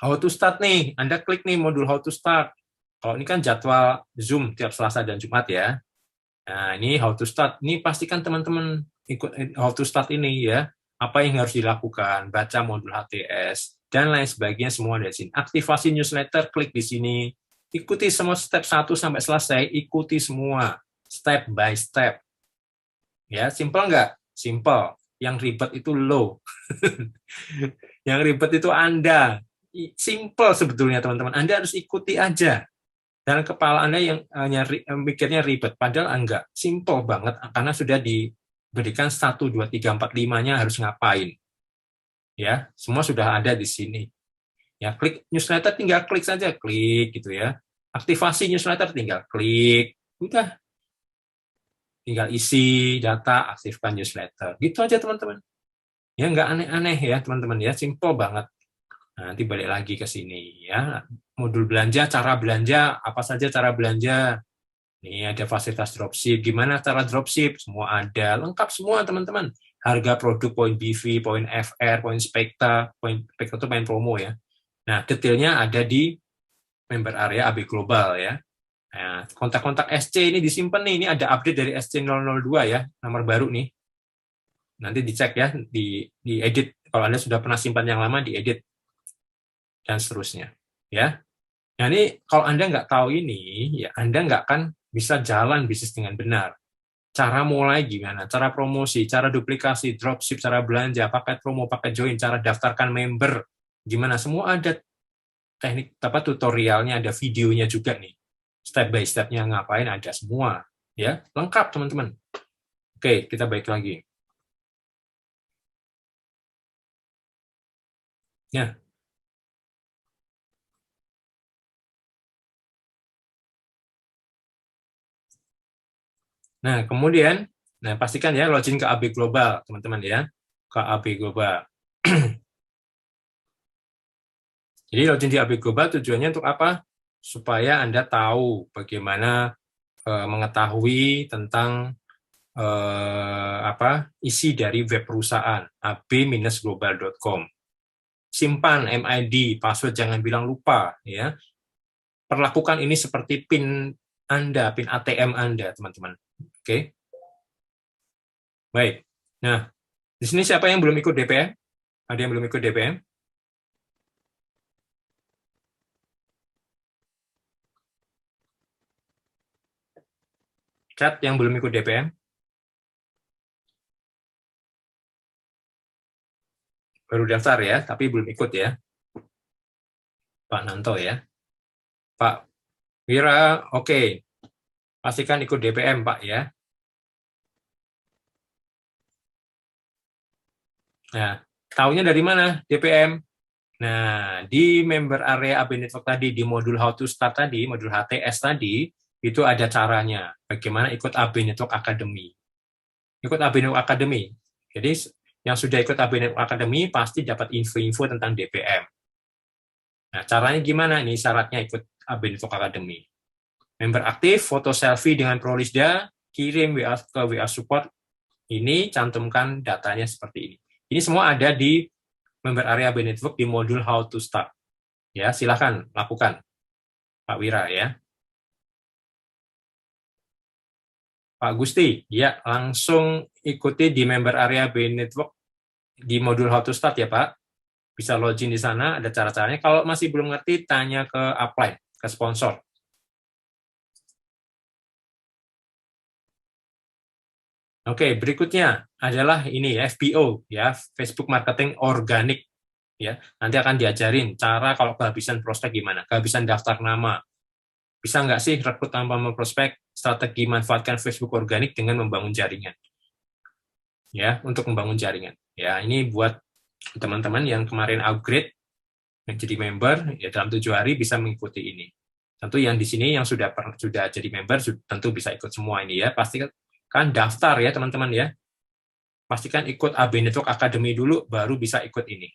how to start nih. Anda klik nih modul how to start. Kalau ini kan jadwal Zoom tiap Selasa dan Jumat ya. Nah ini how to start. Ini pastikan teman-teman ikut how to start ini ya. Apa yang harus dilakukan, baca modul HTS, dan lain sebagainya semua dari sini. Aktivasi newsletter, klik di sini. Ikuti semua step 1 sampai selesai, ikuti semua step by step. Ya, simple nggak? Simple. Yang ribet itu lo. Yang ribet itu Anda. Simple sebetulnya teman-teman. Anda harus ikuti aja. Dan kepala Anda yang mikirnya ribet, padahal enggak. Simple banget, karena sudah diberikan 1, 2, 3, 4, 5-nya harus ngapain. Ya, semua sudah ada di sini. Ya, klik newsletter tinggal klik saja, klik gitu ya. Aktivasi newsletter tinggal klik. Udah. Tinggal isi data, aktifkan newsletter. Gitu aja teman-teman. Ya, nggak aneh-aneh ya teman-teman ya, simple banget. Nah, nanti balik lagi ke sini ya. Modul belanja, cara belanja, apa saja cara belanja. Ini ada fasilitas dropship, gimana cara dropship, semua ada, lengkap semua teman-teman. Harga produk, poin BV, poin FR, poin Spekta itu poin promo ya. Nah, detailnya ada di member area AB Global ya. Nah, kontak-kontak SC ini disimpan nih, ini ada update dari SC002 ya, nomor baru nih. Nanti dicek ya, di edit. Kalau Anda sudah pernah simpan yang lama, diedit. Dan seterusnya. Ya. Nah, ini kalau Anda nggak tahu ini, ya Anda nggak akan bisa jalan bisnis dengan benar. Cara mulai gimana, cara promosi, cara duplikasi, dropship, cara belanja, paket promo, paket join, cara daftarkan member, gimana, semua ada teknik tutorialnya, ada videonya juga nih. Step by step-nya ngapain ada semua. Ya, lengkap teman-teman. Oke, kita balik lagi. Ya. Nah, kemudian pastikan ya login ke AB Global, teman-teman ya. Ke AB Global. Jadi login di AB Global tujuannya untuk apa? Supaya Anda tahu bagaimana mengetahui tentang isi dari web perusahaan ab-global.com. Simpan MID, password jangan bilang lupa, ya. Perlakukan ini seperti PIN Anda, PIN ATM Anda, teman-teman. Oke. Baik. Nah, di sini siapa yang belum ikut DPM? Ada yang belum ikut DPM? Chat yang belum ikut DPM? Baru daftar ya, tapi belum ikut ya. Pak Nanto ya. Pak Wira, oke. Pastikan ikut DPM, Pak ya. Nah, tahunya dari mana DPM? Nah, di member area AB Network tadi, di modul How to Start tadi, modul HTS tadi, itu ada caranya. Bagaimana ikut AB Network Academy. Ikut AB Network Academy. Jadi, yang sudah ikut AB Network Academy pasti dapat info-info tentang DPM. Nah, caranya gimana? Ini syaratnya ikut AB Network Academy. Member aktif, foto selfie dengan Prolisda, kirim WA ke WA support, ini cantumkan datanya seperti ini. Ini semua ada di member area AB Network di modul How to Start. Ya, silakan lakukan, Pak Wira ya. Pak Gusti, ya langsung ikuti di member area AB Network di modul How to Start ya Pak. Bisa login di sana, ada cara-caranya. Kalau masih belum ngerti, tanya ke upline, ke sponsor. Oke, berikutnya adalah ini ya, FBO ya, Facebook Marketing Organik ya. Nanti akan diajarin cara kalau kehabisan prospek gimana, kehabisan daftar nama. Bisa nggak sih rekrut tanpa memprospek, strategi manfaatkan Facebook Organik dengan membangun jaringan. Ya, untuk membangun jaringan. Ya, ini buat teman-teman yang kemarin upgrade menjadi member ya dalam 7 hari bisa mengikuti ini. Tentu yang di sini yang sudah jadi member tentu bisa ikut semua ini ya. Pastikan daftar ya teman-teman ya. Pastikan ikut AB Network Academy dulu baru bisa ikut ini.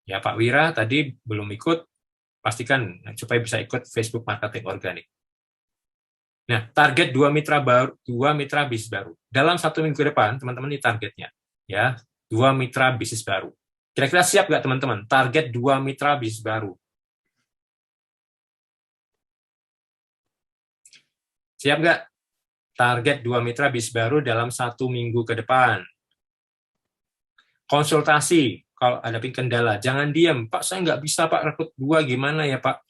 Ya Pak Wira tadi belum ikut, pastikan supaya bisa ikut Facebook Marketing Organik. Nah, target 2 mitra baru, 2 mitra bisnis baru. Dalam 1 minggu ke depan, teman-teman ini targetnya. Ya, 2 mitra bisnis baru. Kira-kira siap nggak teman-teman? Target 2 mitra bisnis baru. Siap nggak? Target 2 mitra bisnis baru dalam 1 minggu ke depan. Konsultasi, kalau ada kendala, jangan diam. Pak, saya nggak bisa, Pak, rekrut 2, gimana ya, Pak?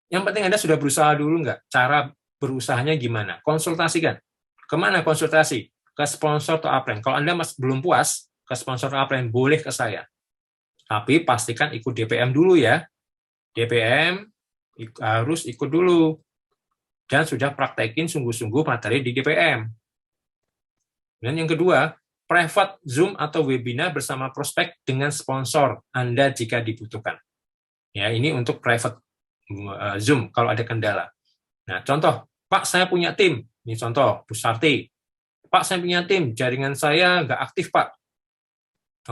Yang penting Anda sudah berusaha dulu nggak? Cara berusahanya gimana? Konsultasikan. Kemana konsultasi? Ke sponsor atau upline. Kalau Anda masih belum puas, ke sponsor atau upline, boleh ke saya. Tapi pastikan ikut DPM dulu ya. DPM harus ikut dulu. Dan sudah praktekin sungguh-sungguh materi di DPM. Dan yang kedua, private Zoom atau webinar bersama prospek dengan sponsor Anda jika dibutuhkan. Ya, ini untuk private Zoom kalau ada kendala. Nah, contoh, Pak, saya punya tim. Ini contoh, Bu Sarti. Pak, saya punya tim, jaringan saya nggak aktif, Pak.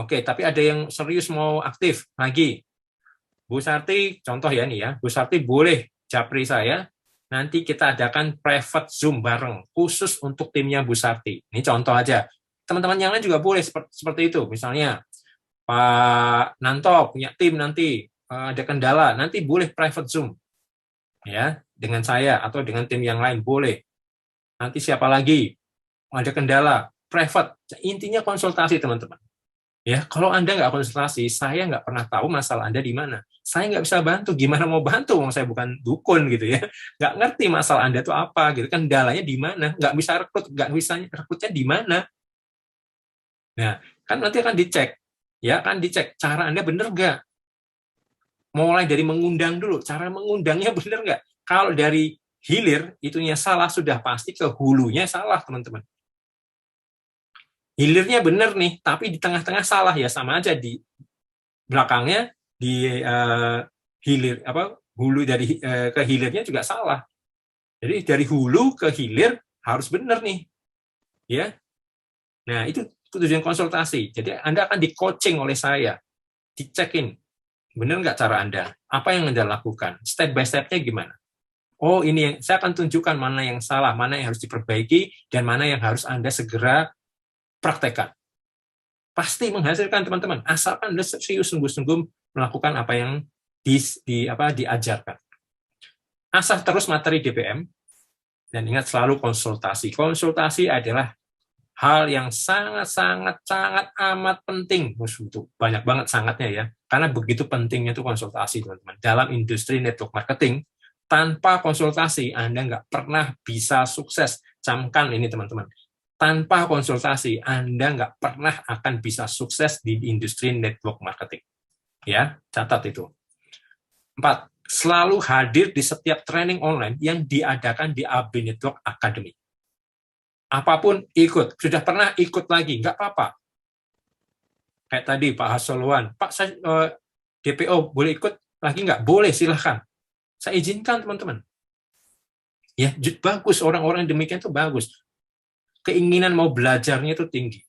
Oke, tapi ada yang serius mau aktif lagi. Bu Sarti, contoh ya nih ya, Bu Sarti boleh japri saya, nanti kita adakan private Zoom bareng, khusus untuk timnya Bu Sarti. Ini contoh aja. Teman-teman yang lain juga boleh seperti itu. Misalnya, Pak Nanto punya tim nanti, ada kendala, nanti boleh private Zoom. Ya, dengan saya atau dengan tim yang lain, boleh. Nanti siapa lagi? Ada kendala, private. Intinya konsultasi, teman-teman. Ya, kalau Anda nggak konsultasi, saya nggak pernah tahu masalah Anda di mana. Saya nggak bisa bantu. Gimana mau bantu? Saya bukan dukun gitu ya. Nggak ngerti masalah Anda itu apa gitu. Kendalanya di mana? Nggak bisa rekrut. Nggak bisa rekrutnya di mana? Nah, kan nanti akan dicek. Ya, kan dicek. Cara Anda benar nggak? Mulai dari mengundang dulu. Cara mengundangnya benar nggak? Kalau dari hilir, itunya salah, sudah pasti ke hulunya salah, teman-teman. Hilirnya benar nih, tapi di tengah-tengah salah ya, sama aja di belakangnya di hilir hulu dari ke hilirnya juga salah. Jadi dari hulu ke hilir harus benar nih, ya. Nah itu tujuan konsultasi. Jadi Anda akan di coaching oleh saya, dicekin benar nggak cara Anda, apa yang Anda lakukan, step by stepnya gimana. Oh, ini yang saya akan tunjukkan mana yang salah, mana yang harus diperbaiki, dan mana yang harus Anda segera praktekkan. Pasti menghasilkan, teman-teman, asalkan Anda serius sungguh-sungguh melakukan apa yang diajarkan. Asah terus materi DPM, dan ingat selalu konsultasi. Konsultasi adalah hal yang sangat amat penting. Untuk banyak banget sangatnya ya, karena begitu pentingnya itu konsultasi, teman-teman. Dalam industri network marketing, tanpa konsultasi Anda nggak pernah bisa sukses. Camkan ini, teman-teman. Tanpa konsultasi Anda nggak pernah akan bisa sukses di industri network marketing. Ya, catat itu. 4. Selalu hadir di setiap training online yang diadakan di AB Network Academy. Apapun ikut. Sudah pernah ikut lagi, nggak apa-apa. Kayak tadi Pak Hasoluan, Pak, saya DPO boleh ikut lagi nggak? Boleh, silahkan. Saya izinkan, teman-teman. Ya, bagus, orang-orang demikian itu bagus. Keinginan mau belajarnya itu tinggi.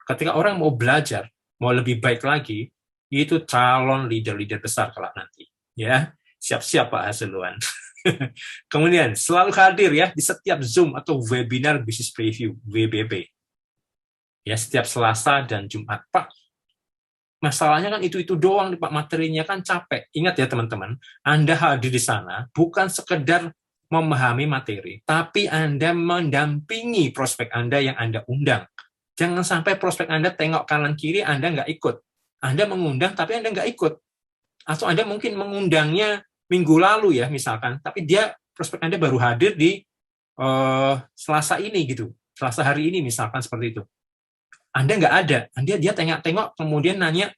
Ketika orang mau belajar, mau lebih baik lagi, itu calon leader-leader besar kelak nanti. Ya, siap-siap Pak Hasoluan. Kemudian selalu hadir ya di setiap Zoom atau webinar business preview WBP. Ya, setiap Selasa dan Jumat. Pak, masalahnya kan itu doang Pak, materinya kan capek. Ingat ya teman-teman, Anda hadir di sana bukan sekedar memahami materi, tapi Anda mendampingi prospek Anda yang Anda undang. Jangan sampai prospek Anda tengok kanan kiri, Anda nggak ikut. Anda mengundang tapi Anda nggak ikut. Atau Anda mungkin mengundangnya minggu lalu ya misalkan, tapi dia prospek Anda baru hadir di Selasa ini gitu, Selasa hari ini misalkan seperti itu. Anda nggak ada, dia tengok-tengok kemudian nanya,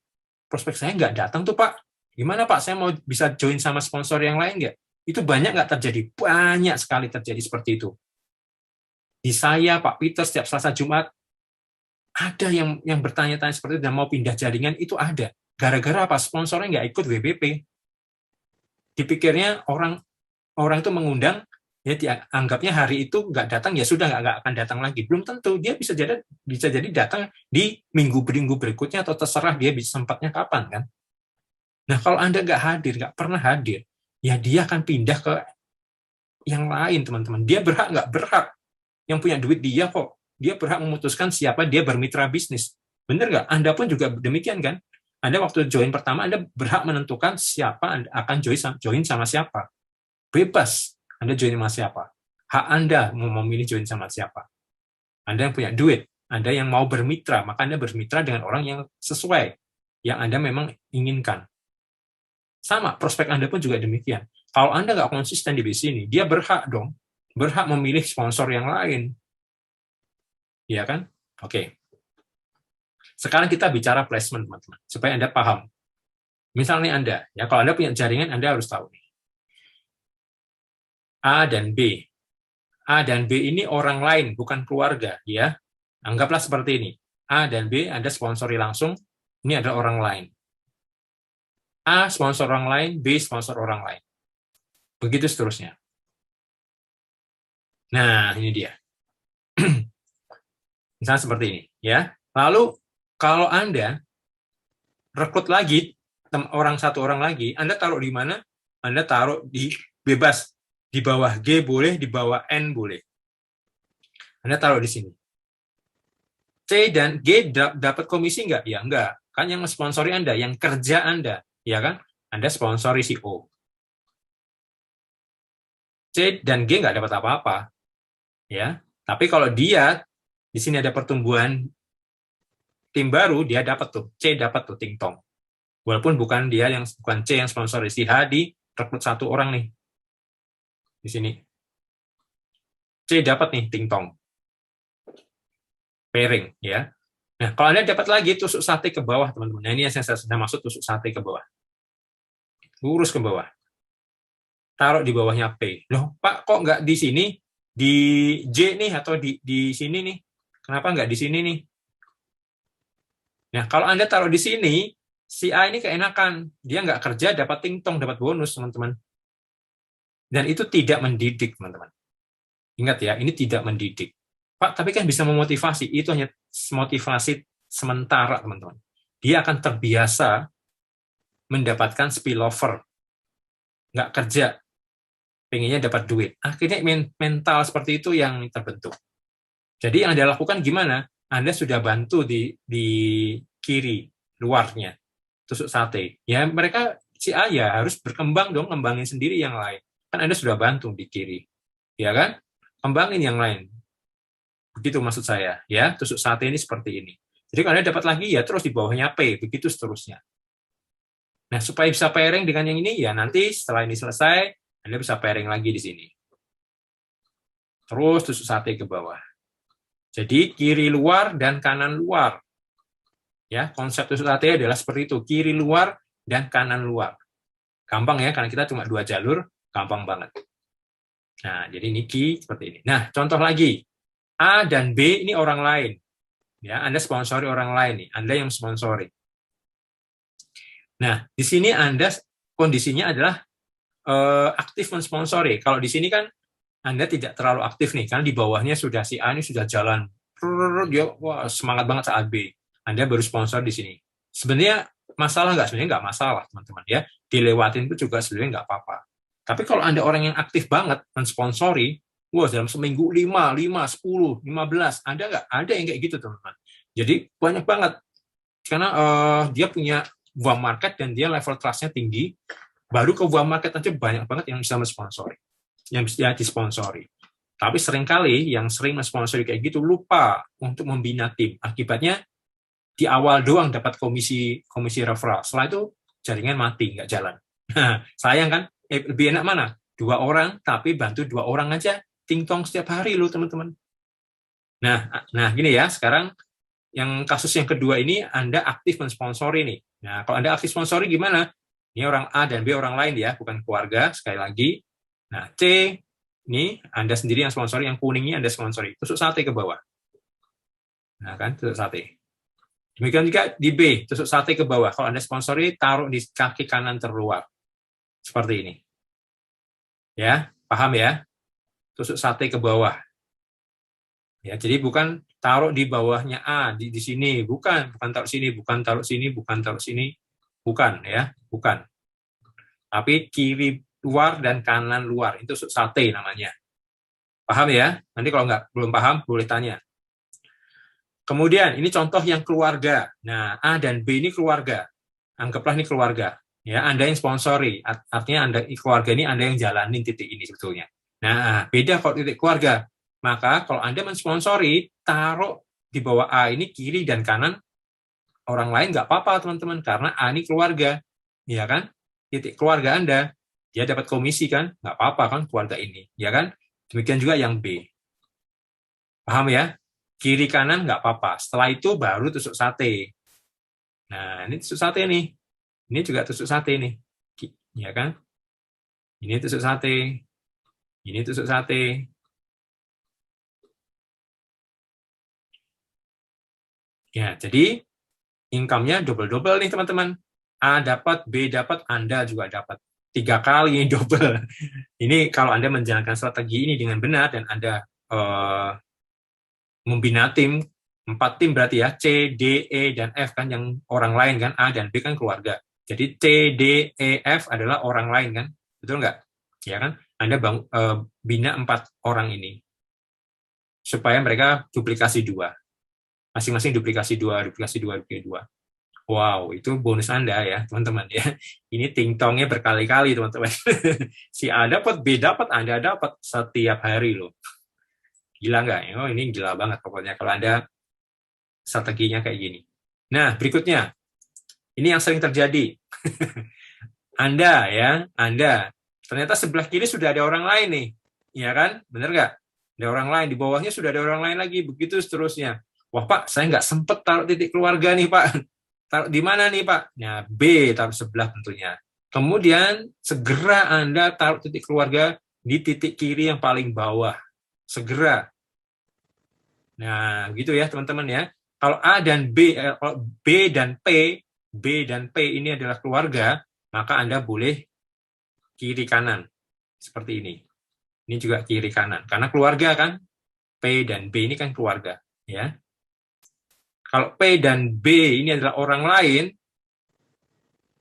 prospek saya nggak datang tuh Pak, gimana Pak, saya mau bisa join sama sponsor yang lain nggak? Itu banyak nggak terjadi? Banyak sekali terjadi seperti itu. Di saya Pak Peter setiap Selasa Jumat ada yang bertanya-tanya seperti itu dan mau pindah jaringan, itu ada. Gara-gara apa? Sponsornya nggak ikut WBP. Dipikirnya orang itu mengundang, ya dianggapnya hari itu nggak datang, ya sudah nggak akan datang lagi. Belum tentu, dia bisa jadi datang di minggu berikutnya, atau terserah dia bisa sempatnya kapan kan. Nah, kalau Anda nggak hadir, nggak pernah hadir, ya dia akan pindah ke yang lain, teman-teman. Dia berhak nggak berhak? Yang punya duit dia kok. Dia berhak memutuskan siapa dia bermitra bisnis. Benar nggak? Anda pun juga demikian kan? Anda waktu join pertama, Anda berhak menentukan siapa Anda akan join sama siapa. Bebas Anda join sama siapa. Hak Anda mau memilih join sama siapa. Anda yang punya duit, Anda yang mau bermitra, maka Anda bermitra dengan orang yang sesuai, yang Anda memang inginkan. Sama, prospek Anda pun juga demikian. Kalau Anda nggak konsisten di sini, dia berhak dong, berhak memilih sponsor yang lain. Iya kan? Oke. Sekarang kita bicara placement, teman-teman, supaya Anda paham. Misalnya Anda, ya kalau Anda punya jaringan, Anda harus tahu nih. A dan B. A dan B ini orang lain, bukan keluarga, ya. Anggaplah seperti ini. A dan B Anda sponsori langsung, ini adalah orang lain. A sponsor orang lain, B sponsor orang lain. Begitu seterusnya. Nah, ini dia. Misalnya seperti ini, ya. Lalu kalau Anda rekrut lagi satu orang lagi, Anda taruh di mana? Anda taruh di bebas. Di bawah G boleh, di bawah N boleh. Anda taruh di sini. C dan G dapat komisi nggak? Ya enggak. Kan yang sponsori Anda, yang kerja Anda, ya kan? Anda sponsori si O. C dan G nggak dapat apa-apa, ya. Tapi kalau dia di sini ada pertumbuhan tim baru, dia dapat tuh, C dapat tuh ting-tong. Walaupun bukan C yang sponsori, si H rekrut satu orang nih di sini. C dapat nih ting-tong. Pairing, ya. Nah, kalau Anda dapat lagi tusuk sate ke bawah, teman-teman. Nah, ini yang saya sudah maksud tusuk sate ke bawah. Lurus ke bawah. Taruh di bawahnya P. Loh, Pak, kok nggak di sini? Di J nih, atau di sini nih? Kenapa nggak di sini nih? Nah, kalau Anda taruh di sini, si A ini keenakan. Dia nggak kerja, dapat ting-tong, dapat bonus, teman-teman. Dan itu tidak mendidik, teman-teman. Ingat ya, ini tidak mendidik. Pak, tapi kan bisa memotivasi. Itu hanya motivasi sementara, teman-teman. Dia akan terbiasa mendapatkan spillover. Nggak kerja. pengennya dapat duit. Akhirnya mental seperti itu yang terbentuk. Jadi yang Anda lakukan gimana? Anda sudah bantu di kiri luarnya tusuk sate. Ya mereka si A ya harus berkembang dong, kembangin sendiri yang lain. Kan Anda sudah bantu di kiri. Ya kan? Kembangin yang lain. Begitu maksud saya, ya. Tusuk sate ini seperti ini. Jadi kalau Anda dapat lagi ya terus di bawahnya P, begitu seterusnya. Nah, supaya bisa pairing dengan yang ini ya nanti setelah ini selesai Anda bisa pairing lagi di sini. Terus tusuk sate ke bawah. Jadi kiri luar dan kanan luar. Ya, konsep tusuk sate adalah seperti itu, kiri luar dan kanan luar. Gampang ya, karena kita cuma 2 jalur, gampang banget. Nah, jadi Niki seperti ini. Nah, contoh lagi. A dan B ini orang lain. Ya, Anda sponsori orang lain nih, Anda yang sponsori. Nah, di sini Anda kondisinya adalah aktif mensponsori. Kalau di sini kan Anda tidak terlalu aktif nih, karena di bawahnya sudah si A ini sudah jalan, dia wah, semangat banget saat B. Anda baru sponsor di sini. Sebenarnya masalah nggak? Sebenarnya nggak masalah, teman-teman ya. Dilewatin itu juga sebenarnya nggak apa-apa. Tapi kalau Anda orang yang aktif banget mensponsori, wah dalam seminggu 5, 10, 15, ada nggak? Ada yang kayak gitu, teman-teman. Jadi banyak banget. Karena dia punya buah market dan dia level trust-nya tinggi, baru ke buah market aja banyak banget yang bisa mensponsori, yang bisa disponsori. Tapi seringkali yang sering mensponsori kayak gitu lupa untuk membina tim. Akibatnya di awal doang dapat komisi referral. Setelah itu jaringan mati, nggak jalan. Sayang kan? Lebih enak mana? 2 orang, tapi bantu 2 orang aja. Ting-tong setiap hari loh, teman-teman. Nah, gini ya. Sekarang yang kasus yang kedua ini, Anda aktif mensponsori nih. Nah, kalau Anda aktif sponsori gimana? Ini orang A dan B orang lain ya, bukan keluarga, sekali lagi. Nah, C, ini Anda sendiri yang sponsori, yang kuningnya Anda sponsori. Tusuk sate ke bawah. Nah, kan, tusuk sate. Demikian juga di B, tusuk sate ke bawah. Kalau Anda sponsori, taruh di kaki kanan terluar. Seperti ini. Ya, paham ya? Tusuk sate ke bawah. Ya, jadi bukan taruh di bawahnya A di sini, bukan taruh sini, bukan taruh sini, bukan taruh sini, bukan ya, bukan. Tapi kiri luar dan kanan luar itu sate namanya. Paham ya? Nanti kalau belum paham boleh tanya. Kemudian ini contoh yang keluarga. Nah, A dan B ini keluarga. Anggaplah ini keluarga. Ya, Anda yang sponsori, artinya Anda keluarga ini Anda yang jalanin titik ini sebetulnya. Nah, beda kalau titik keluarga. Maka kalau Anda mensponsori, taruh di bawah A ini kiri dan kanan orang lain nggak apa-apa teman-teman, karena A ini keluarga, ya kan? Titik keluarga Anda, dia dapat komisi kan? Nggak apa-apa kan keluarga ini, ya kan? Demikian juga yang B. Paham ya? Kiri kanan nggak apa-apa. Setelah itu baru tusuk sate. Nah, ini tusuk sate nih. Ini juga tusuk sate nih, ya kan? Ini tusuk sate. Ini tusuk sate. Ya, jadi income-nya double-double nih teman-teman. A dapat, B dapat, Anda juga dapat. 3 kali double. Ini kalau Anda menjalankan strategi ini dengan benar dan Anda membina tim, 4 tim berarti ya, C, D, E, dan F kan yang orang lain kan, A dan B kan keluarga. Jadi C, D, E, F adalah orang lain kan, betul nggak? Ya kan? Anda bina 4 orang ini supaya mereka duplikasi 2. Masing-masing duplikasi 2, duplikasi 2, duplikasi 2. Wow, itu bonus Anda ya, teman-teman ya. Ini ting-tongnya berkali-kali, teman-teman. Si A dapat, B dapat, Anda dapat setiap hari loh. Gila nggak? Oh, ini gila banget pokoknya kalau Anda strateginya kayak gini. Nah, berikutnya. Ini yang sering terjadi. Anda, ternyata sebelah kiri sudah ada orang lain nih. Ya kan? Bener nggak? Ada orang lain, di bawahnya sudah ada orang lain lagi, begitu seterusnya. Wah Pak, saya nggak sempet taruh titik keluarga nih Pak. Taruh di mana nih Pak? Nah, B taruh sebelah tentunya. Kemudian segera Anda taruh titik keluarga di titik kiri yang paling bawah. Segera. Nah, gitu ya teman-teman ya. Kalau A dan B, kalau B dan P ini adalah keluarga, maka Anda boleh kiri kanan. Seperti ini. Ini juga kiri kanan. Karena keluarga kan, P dan B ini kan keluarga. Ya. Kalau P dan B ini adalah orang lain,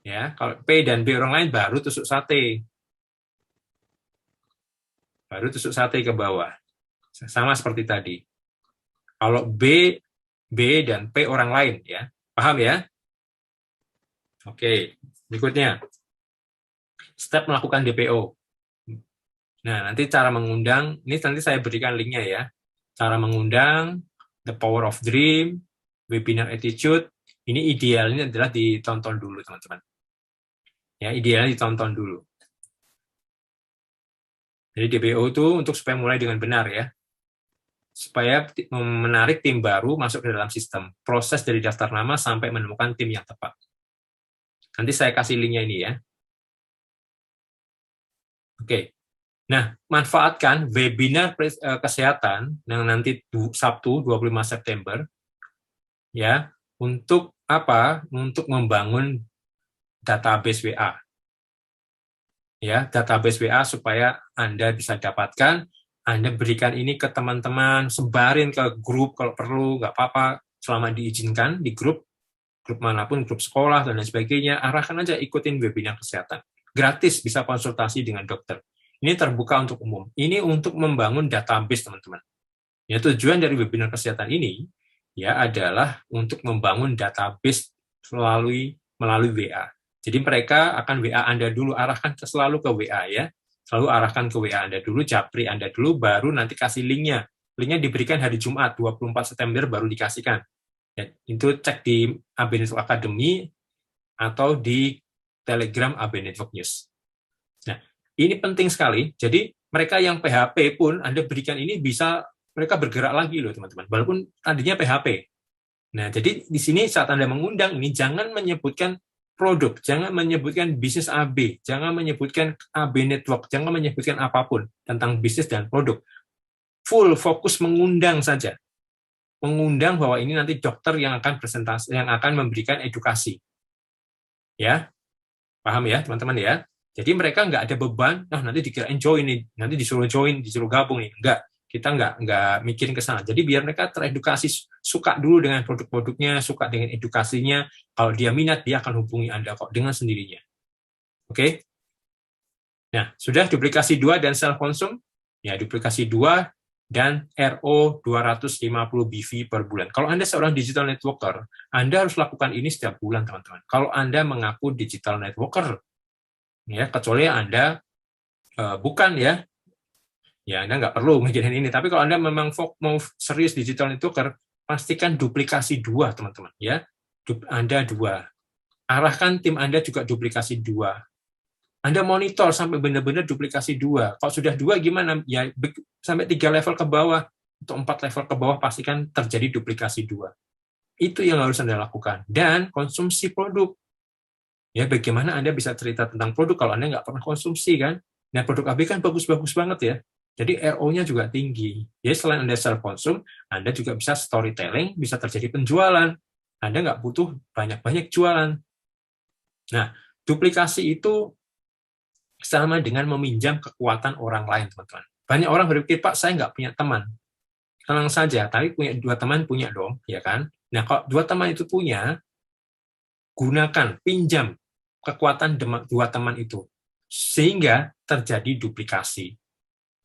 ya, kalau P dan B orang lain baru tusuk sate. baru tusuk sate ke bawah. Sama seperti tadi. Kalau B dan P orang lain, ya. Paham ya? Oke, berikutnya. Step melakukan DPO. Nah, nanti cara mengundang, ini nanti saya berikan linknya ya. Cara mengundang, The Power of Dream, Webinar Attitude, ini idealnya adalah ditonton dulu, teman-teman. Ya, idealnya ditonton dulu. Jadi DPO itu untuk supaya mulai dengan benar ya. Supaya menarik tim baru masuk ke dalam sistem. Proses dari daftar nama sampai menemukan tim yang tepat. Nanti saya kasih linknya ini ya. Oke. Nah, manfaatkan webinar kesehatan yang nanti Sabtu 25 September ya, untuk apa? Untuk membangun database WA. Ya, database WA supaya Anda bisa dapatkan, Anda berikan ini ke teman-teman, sebarin ke grup kalau perlu, nggak apa-apa, selama diizinkan di grup manapun, grup sekolah dan lain sebagainya, arahkan aja ikutin webinar kesehatan. Gratis, bisa konsultasi dengan dokter. Ini terbuka untuk umum. Ini untuk membangun database, teman-teman. Ya, tujuan dari webinar kesehatan ini ya adalah untuk membangun database melalui WA. Jadi mereka akan WA Anda dulu, arahkan selalu ke WA ya. Selalu arahkan ke WA Anda dulu, japri Anda dulu, baru nanti kasih linknya. Linknya diberikan hari Jumat, 24 September baru dikasihkan. Ya, itu cek di AB Network Academy atau di Telegram AB Network News. Nah, ini penting sekali. Jadi mereka yang PHP pun Anda berikan ini bisa mereka bergerak lagi loh teman-teman. Walaupun tadinya PHP. Nah, jadi di sini saat Anda mengundang ini jangan menyebutkan produk, jangan menyebutkan bisnis AB, jangan menyebutkan AB Network, jangan menyebutkan apapun tentang bisnis dan produk. Full fokus mengundang saja. Mengundang bahwa ini nanti dokter yang akan presentasi, yang akan memberikan edukasi. Ya, paham ya teman-teman ya? Jadi mereka nggak ada beban, nah nanti dikirain join nih, nanti disuruh join, disuruh gabung nih. Enggak, kita nggak mikirin ke sana. Jadi biar mereka teredukasi, suka dulu dengan produk-produknya, suka dengan edukasinya. Kalau dia minat, dia akan hubungi Anda kok dengan sendirinya. Oke? Nah, sudah duplikasi 2 dan self-consume? Ya, duplikasi 2 dan RO 250 BV per bulan. Kalau Anda seorang digital networker, Anda harus lakukan ini setiap bulan, teman-teman. Kalau Anda mengaku digital networker, ya, kecuali Anda bukan ya Anda nggak perlu mikirin ini. Tapi kalau Anda memang mau serius digital networker, pastikan duplikasi 2, teman-teman. Ya, Anda 2. Arahkan tim Anda juga duplikasi 2. Anda monitor sampai benar-benar duplikasi 2. Kalau sudah 2 gimana? Ya sampai 3 level ke bawah atau 4 level ke bawah pastikan terjadi duplikasi 2. Itu yang harus Anda lakukan. Dan konsumsi produk. Ya, bagaimana Anda bisa cerita tentang produk kalau Anda nggak pernah konsumsi kan? Nah, produk AB kan bagus-bagus banget ya. Jadi RO-nya juga tinggi. Jadi selain Anda self-konsum, Anda juga bisa storytelling, bisa terjadi penjualan. Anda nggak butuh banyak-banyak jualan. Nah, duplikasi itu sama dengan meminjam kekuatan orang lain, teman-teman. Banyak orang berpikir, Pak, saya nggak punya teman. Tenang saja, tapi punya 2 teman punya dong, ya kan? Nah, kalau 2 teman itu punya, gunakan, pinjam kekuatan 2 teman itu, sehingga terjadi duplikasi.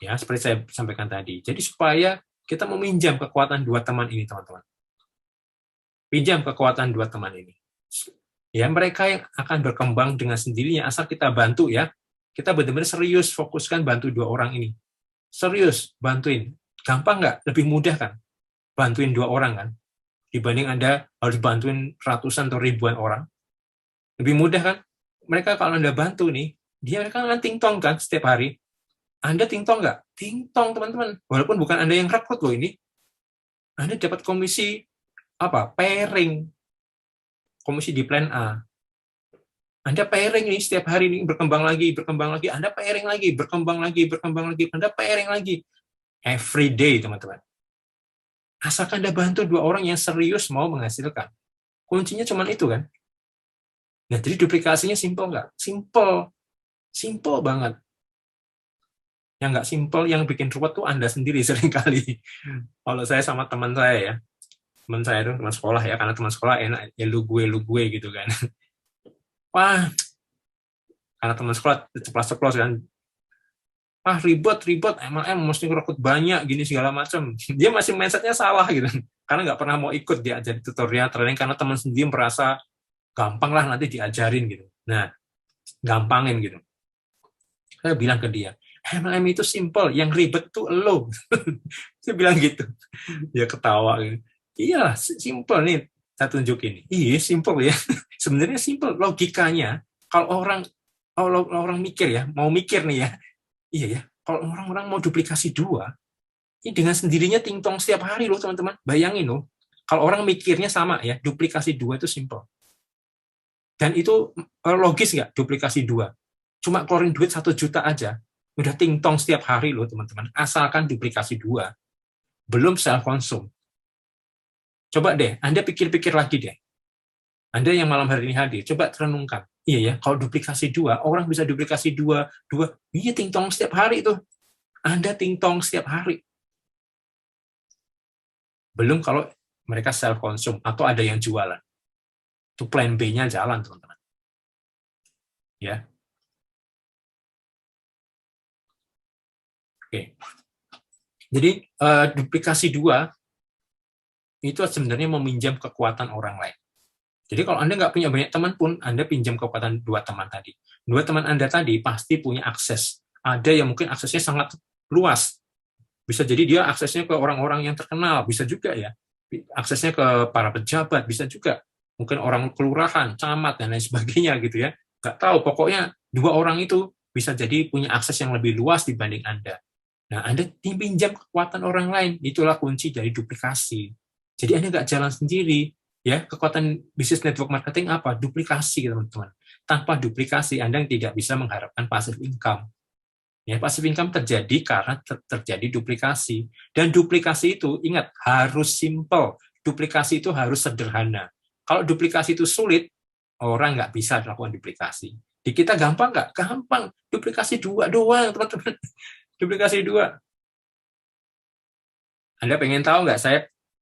Ya, seperti saya sampaikan tadi. Jadi supaya kita meminjam kekuatan 2 teman ini, teman-teman. Pinjam kekuatan 2 teman ini. Ya, mereka yang akan berkembang dengan sendirinya, asal kita bantu ya. Kita benar-benar serius fokuskan bantu 2 orang ini. Serius, bantuin. Gampang nggak? Lebih mudah kan? Bantuin 2 orang kan? Dibanding Anda harus bantuin ratusan atau ribuan orang. Lebih mudah kan? Mereka kalau Anda bantu nih, dia kan ting-tong kan setiap hari. Anda ting-tong nggak? Ting-tong, teman-teman. Walaupun bukan Anda yang rekrut loh ini. Anda dapat komisi pairing. Komisi di plan A. Anda pairing nih setiap hari ini berkembang lagi, Anda pairing lagi, berkembang lagi, Anda pairing lagi. Every day, teman-teman. Asalkan Anda bantu 2 orang yang serius mau menghasilkan. Kuncinya cuma itu kan. Nah, jadi duplikasinya simple nggak? Simple. Simple banget. Yang nggak simple, yang bikin ruwet tuh Anda sendiri seringkali. Kalau saya sama teman saya ya, teman saya itu teman sekolah ya, karena teman sekolah enak, ya lu gue gitu kan. Wah, karena teman sekolah ceplos-ceplos kan, ribet, MLM mesti rekrut banyak, gini segala macam. Dia masih mindsetnya salah gitu. Karena nggak pernah mau ikut diajari tutorial training, karena teman sendiri merasa gampang lah nanti diajarin gitu. Nah, gampangin gitu. Saya bilang ke dia, MLM itu simple, yang ribet tuh lo. Saya bilang gitu. Dia ketawa gitu. Iya, simple nih, saya tunjukin. Iya, simple ya. Sebenarnya simple, logikanya. Kalau orang mikir ya, mau mikir nih ya, iya ya, kalau orang-orang mau duplikasi 2, ini dengan sendirinya tingtong setiap hari loh teman-teman. Bayangin loh, kalau orang mikirnya sama ya, duplikasi 2 itu simple. Dan itu logis nggak duplikasi 2? Cuma keluarin duit 1 juta aja, udah tingtong setiap hari loh teman-teman. Asalkan duplikasi 2, belum self konsum. Coba deh, Anda pikir-pikir lagi deh. Anda yang malam hari ini hadir, coba renungkan. Iya ya, kalau duplikasi 2, orang bisa duplikasi 2, iya tingtong setiap hari tuh. Anda tingtong setiap hari. Belum kalau mereka self konsum atau ada yang jualan. Itu plan B-nya jalan, teman-teman. Ya. Oke. Jadi duplikasi 2 itu sebenarnya meminjam kekuatan orang lain. Jadi kalau Anda nggak punya banyak teman pun, Anda pinjam kekuatan 2 teman tadi. 2 teman Anda tadi pasti punya akses. Ada yang mungkin aksesnya sangat luas. Bisa jadi dia aksesnya ke orang-orang yang terkenal, bisa juga ya. Aksesnya ke para pejabat, bisa juga. Mungkin orang kelurahan, camat, dan lain sebagainya gitu ya. Nggak tahu, pokoknya 2 orang itu bisa jadi punya akses yang lebih luas dibanding Anda. Nah, Anda pinjam kekuatan orang lain, itulah kunci dari duplikasi. Jadi Anda nggak jalan sendiri, ya. Kekuatan bisnis network marketing apa? Duplikasi, teman-teman. Tanpa duplikasi, Anda tidak bisa mengharapkan passive income. Ya, passive income terjadi karena terjadi duplikasi. Dan duplikasi itu, ingat, harus simple. Duplikasi itu harus sederhana. Kalau duplikasi itu sulit, orang nggak bisa melakukan duplikasi. Di kita gampang nggak? Gampang. Duplikasi 2 doang, teman-teman. Duplikasi 2. Anda pengen tahu nggak saya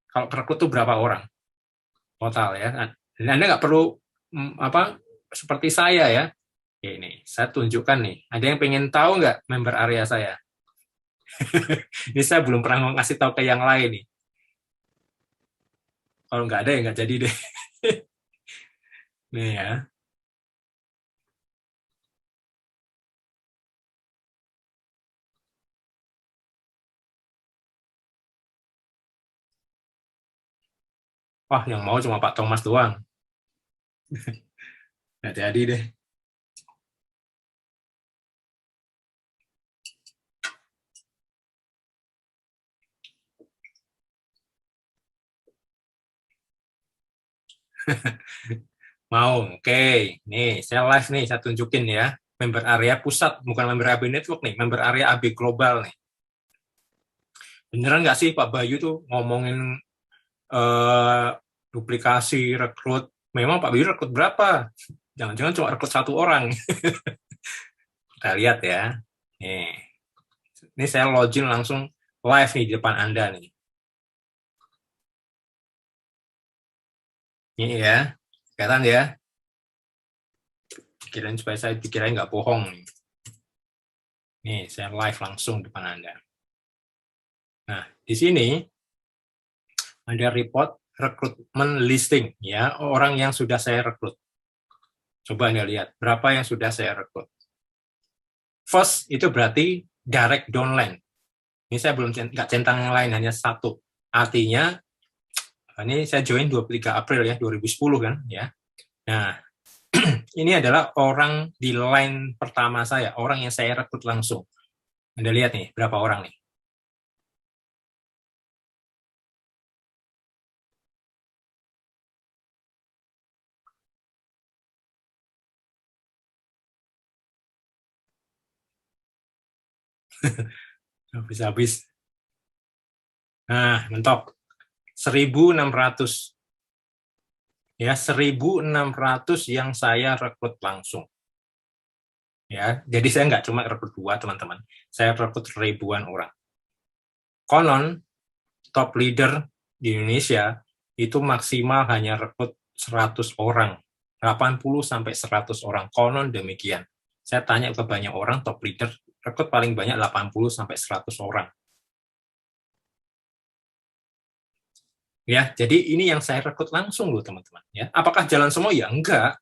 kalau rekrut itu berapa orang total ya? Dan Anda nggak perlu seperti saya ya. Ini saya tunjukkan nih. Ada yang pengen tahu nggak member area saya? Ini saya belum pernah ngasih tahu ke yang lain nih. Kalau nggak ada ya nggak jadi deh. Nih ya. Wah, yang mau cuma Pak Thomas doang. Nggak jadi deh. Mau, oke. Nih, saya live nih, saya tunjukin ya. Member area pusat, bukan member AB Network nih, member area AB Global nih. Beneran nggak sih Pak Bayu tuh ngomongin duplikasi, rekrut. Memang Pak Bayu rekrut berapa? Jangan-jangan cuma rekrut 1 orang. Kita lihat ya. Nih. Ini saya login langsung live nih di depan Anda nih. Ini ya. Kelihatan ya. Pikirin supaya saya pikirin nggak bohong nih. Nih, saya live langsung di depan Anda. Nah, di sini ada report rekrutmen listing ya, orang yang sudah saya rekrut. Coba Anda lihat berapa yang sudah saya rekrut. First itu berarti direct downline. Ini saya belum nggak centang yang lain, hanya 1. Artinya ini saya join 23 April ya 2010 kan ya. Nah, ini adalah orang di line pertama saya, orang yang saya rekrut langsung. Anda lihat nih berapa orang nih. Habis-habis. Nah, mentok. 1.600. Ya, 1.600 yang saya rekrut langsung. Ya, jadi saya nggak cuma rekrut 2, teman-teman. Saya rekrut ribuan orang. Konon, top leader di Indonesia itu maksimal hanya rekrut 100 orang. 80 sampai 100 orang. Konon demikian. Saya tanya ke banyak orang top leader rekrut paling banyak 80 sampai 100 orang. Ya, jadi ini yang saya rekrut langsung loh teman-teman. Ya, apakah jalan semua? Ya enggak.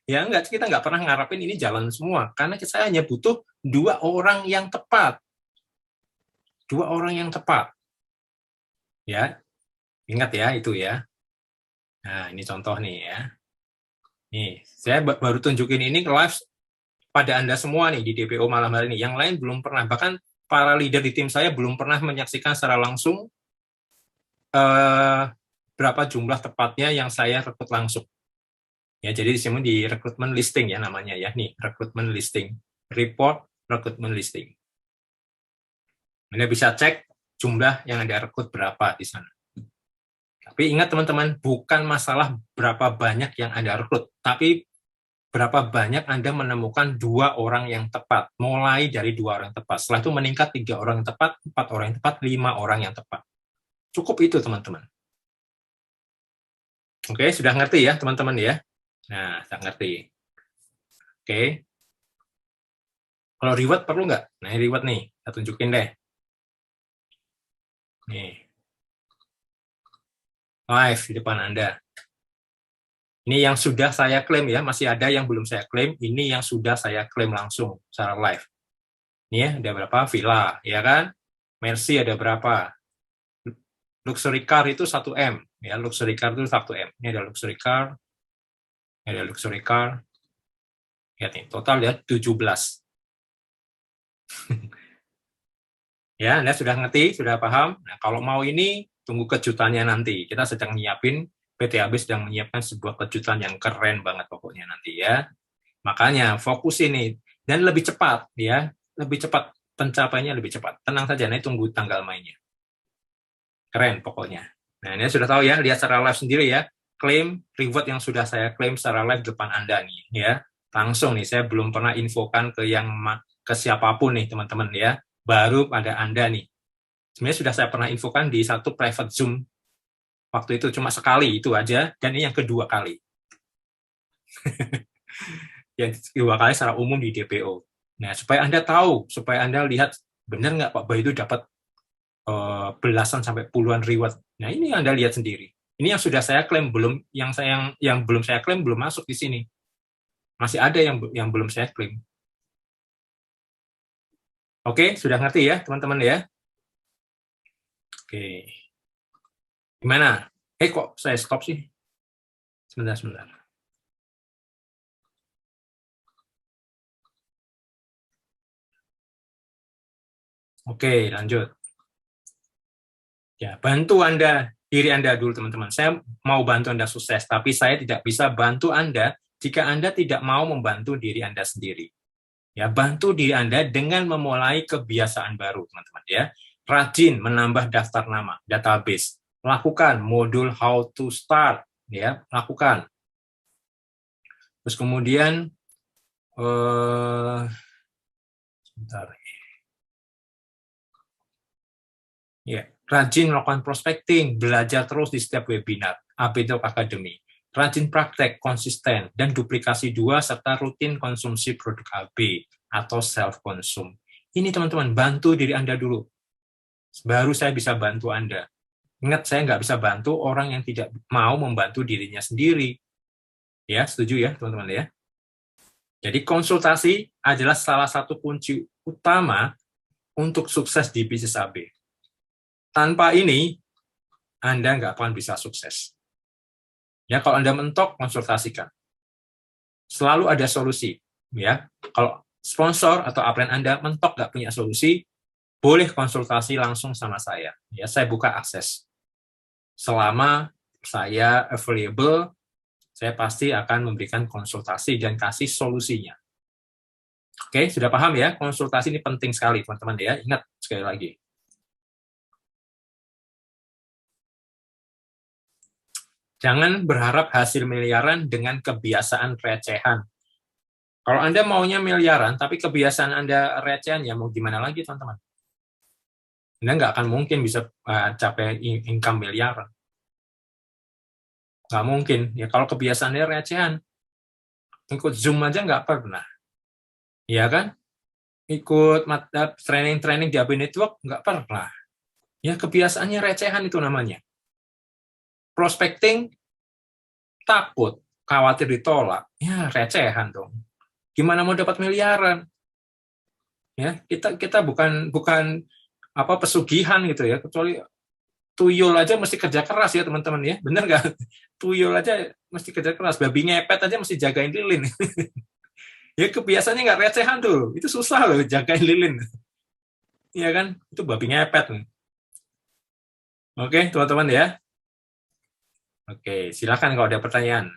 Ya enggak. Kita nggak pernah ngarapin ini jalan semua, karena saya hanya butuh 2 orang yang tepat. 2 orang yang tepat. Ya, ingat ya itu ya. Nah, ini contoh nih ya. Nih, saya baru tunjukin ini live pada Anda semua nih di DPO malam hari ini. Yang lain belum pernah, bahkan para leader di tim saya belum pernah menyaksikan secara langsung berapa jumlah tepatnya yang saya rekrut langsung. Ya, jadi di sini di rekrutmen listing ya namanya ya. Nih, rekrutmen listing. Report rekrutmen listing. Anda bisa cek jumlah yang Anda rekrut berapa di sana. Tapi ingat teman-teman, bukan masalah berapa banyak yang Anda rekrut, tapi berapa banyak Anda menemukan 2 orang yang tepat, mulai dari 2 orang tepat. Setelah itu meningkat 3 orang yang tepat, 4 orang yang tepat, 5 orang yang tepat. Cukup itu teman-teman. Oke, sudah ngerti ya teman-teman ya? Nah, sudah ngerti. Oke. Kalau reward perlu nggak? Nah, reward nih, saya tunjukin deh. Nih. Live di depan Anda. Ini yang sudah saya klaim ya, masih ada yang belum saya klaim, ini yang sudah saya klaim langsung secara live. Ini ya, ada berapa? Villa, ya kan? Mercy ada berapa? Luxury car itu 1M, ya, luxury car itu 1M. Ini ada luxury car, ini ada luxury car. Lihat nih, total ya 17. Ya, Anda sudah ngerti, sudah paham? Nah, kalau mau ini, tunggu kejutannya nanti. Kita sedang nyiapin, PTAB sedang menyiapkan sebuah kejutan yang keren banget pokoknya nanti ya. Makanya fokus ini, dan lebih cepat ya, lebih cepat, pencapaiannya lebih cepat. Tenang saja, nanti tunggu tanggal mainnya. Keren pokoknya. Nah, ini sudah tahu ya, lihat secara live sendiri ya. Klaim reward yang sudah saya klaim secara live depan Anda nih ya. Langsung nih, saya belum pernah infokan ke siapapun nih teman-teman ya. Baru pada Anda nih. Sebenarnya sudah saya pernah infokan di satu private Zoom. Waktu itu cuma sekali itu aja, dan ini yang kedua kali. Yang kedua kali secara umum di DPO. Nah, supaya Anda tahu, supaya Anda lihat benar nggak Pak Bay itu dapat belasan sampai puluhan reward. Nah, ini Anda lihat sendiri. Ini yang sudah saya klaim, belum yang belum saya klaim belum masuk di sini. Masih ada yang belum saya klaim. Oke, sudah ngerti ya, teman-teman ya? Oke. Gimana? Kok saya stop sih? Sebentar. Oke, lanjut. Ya, bantu diri Anda dulu, teman-teman. Saya mau bantu Anda sukses, tapi saya tidak bisa bantu Anda jika Anda tidak mau membantu diri Anda sendiri. Ya, bantu diri Anda dengan memulai kebiasaan baru, teman-teman ya. Rajin menambah daftar nama, database. Lakukan modul how to start, ya, lakukan. Terus kemudian sebentar. Ya, rajin melakukan prospecting, belajar terus di setiap webinar, AB Talk Academy. Rajin praktek, konsisten, dan duplikasi 2, serta rutin konsumsi produk AB atau self-consume. Ini teman-teman, bantu diri Anda dulu. Baru saya bisa bantu Anda. Ingat, saya nggak bisa bantu orang yang tidak mau membantu dirinya sendiri. Ya, setuju ya teman-teman ya? Jadi konsultasi adalah salah satu kunci utama untuk sukses di bisnis AB. Tanpa ini, Anda nggak akan bisa sukses. Ya, kalau Anda mentok, konsultasikan. Selalu ada solusi. Ya, kalau sponsor atau upline Anda mentok nggak punya solusi, boleh konsultasi langsung sama saya. Ya, saya buka akses. Selama saya available, saya pasti akan memberikan konsultasi dan kasih solusinya. Oke, sudah paham ya? Konsultasi ini penting sekali, teman-teman ya. Ingat sekali lagi. Jangan berharap hasil miliaran dengan kebiasaan recehan. Kalau Anda maunya miliaran, tapi kebiasaan Anda recehan, ya mau gimana lagi, teman-teman? Anda nggak akan mungkin bisa capai income miliaran. Nggak mungkin. Ya, kalau kebiasaannya recehan, ikut Zoom aja nggak pernah. Iya kan? ikut training di AB Network, nggak pernah. Ya kebiasaannya recehan itu namanya. Prospecting takut, khawatir ditolak, ya recehan dong. Gimana mau dapat miliaran? Ya kita bukan apa pesugihan gitu ya, kecuali tuyul aja mesti kerja keras ya teman-teman ya, bener nggak? Tuyul aja mesti kerja keras, babi ngepet aja mesti jagain lilin. Ya kebiasaannya nggak recehan tuh, itu susah loh jagain lilin. Iya kan, itu babi ngepet. Oke teman-teman ya. Oke silakan kalau ada pertanyaan.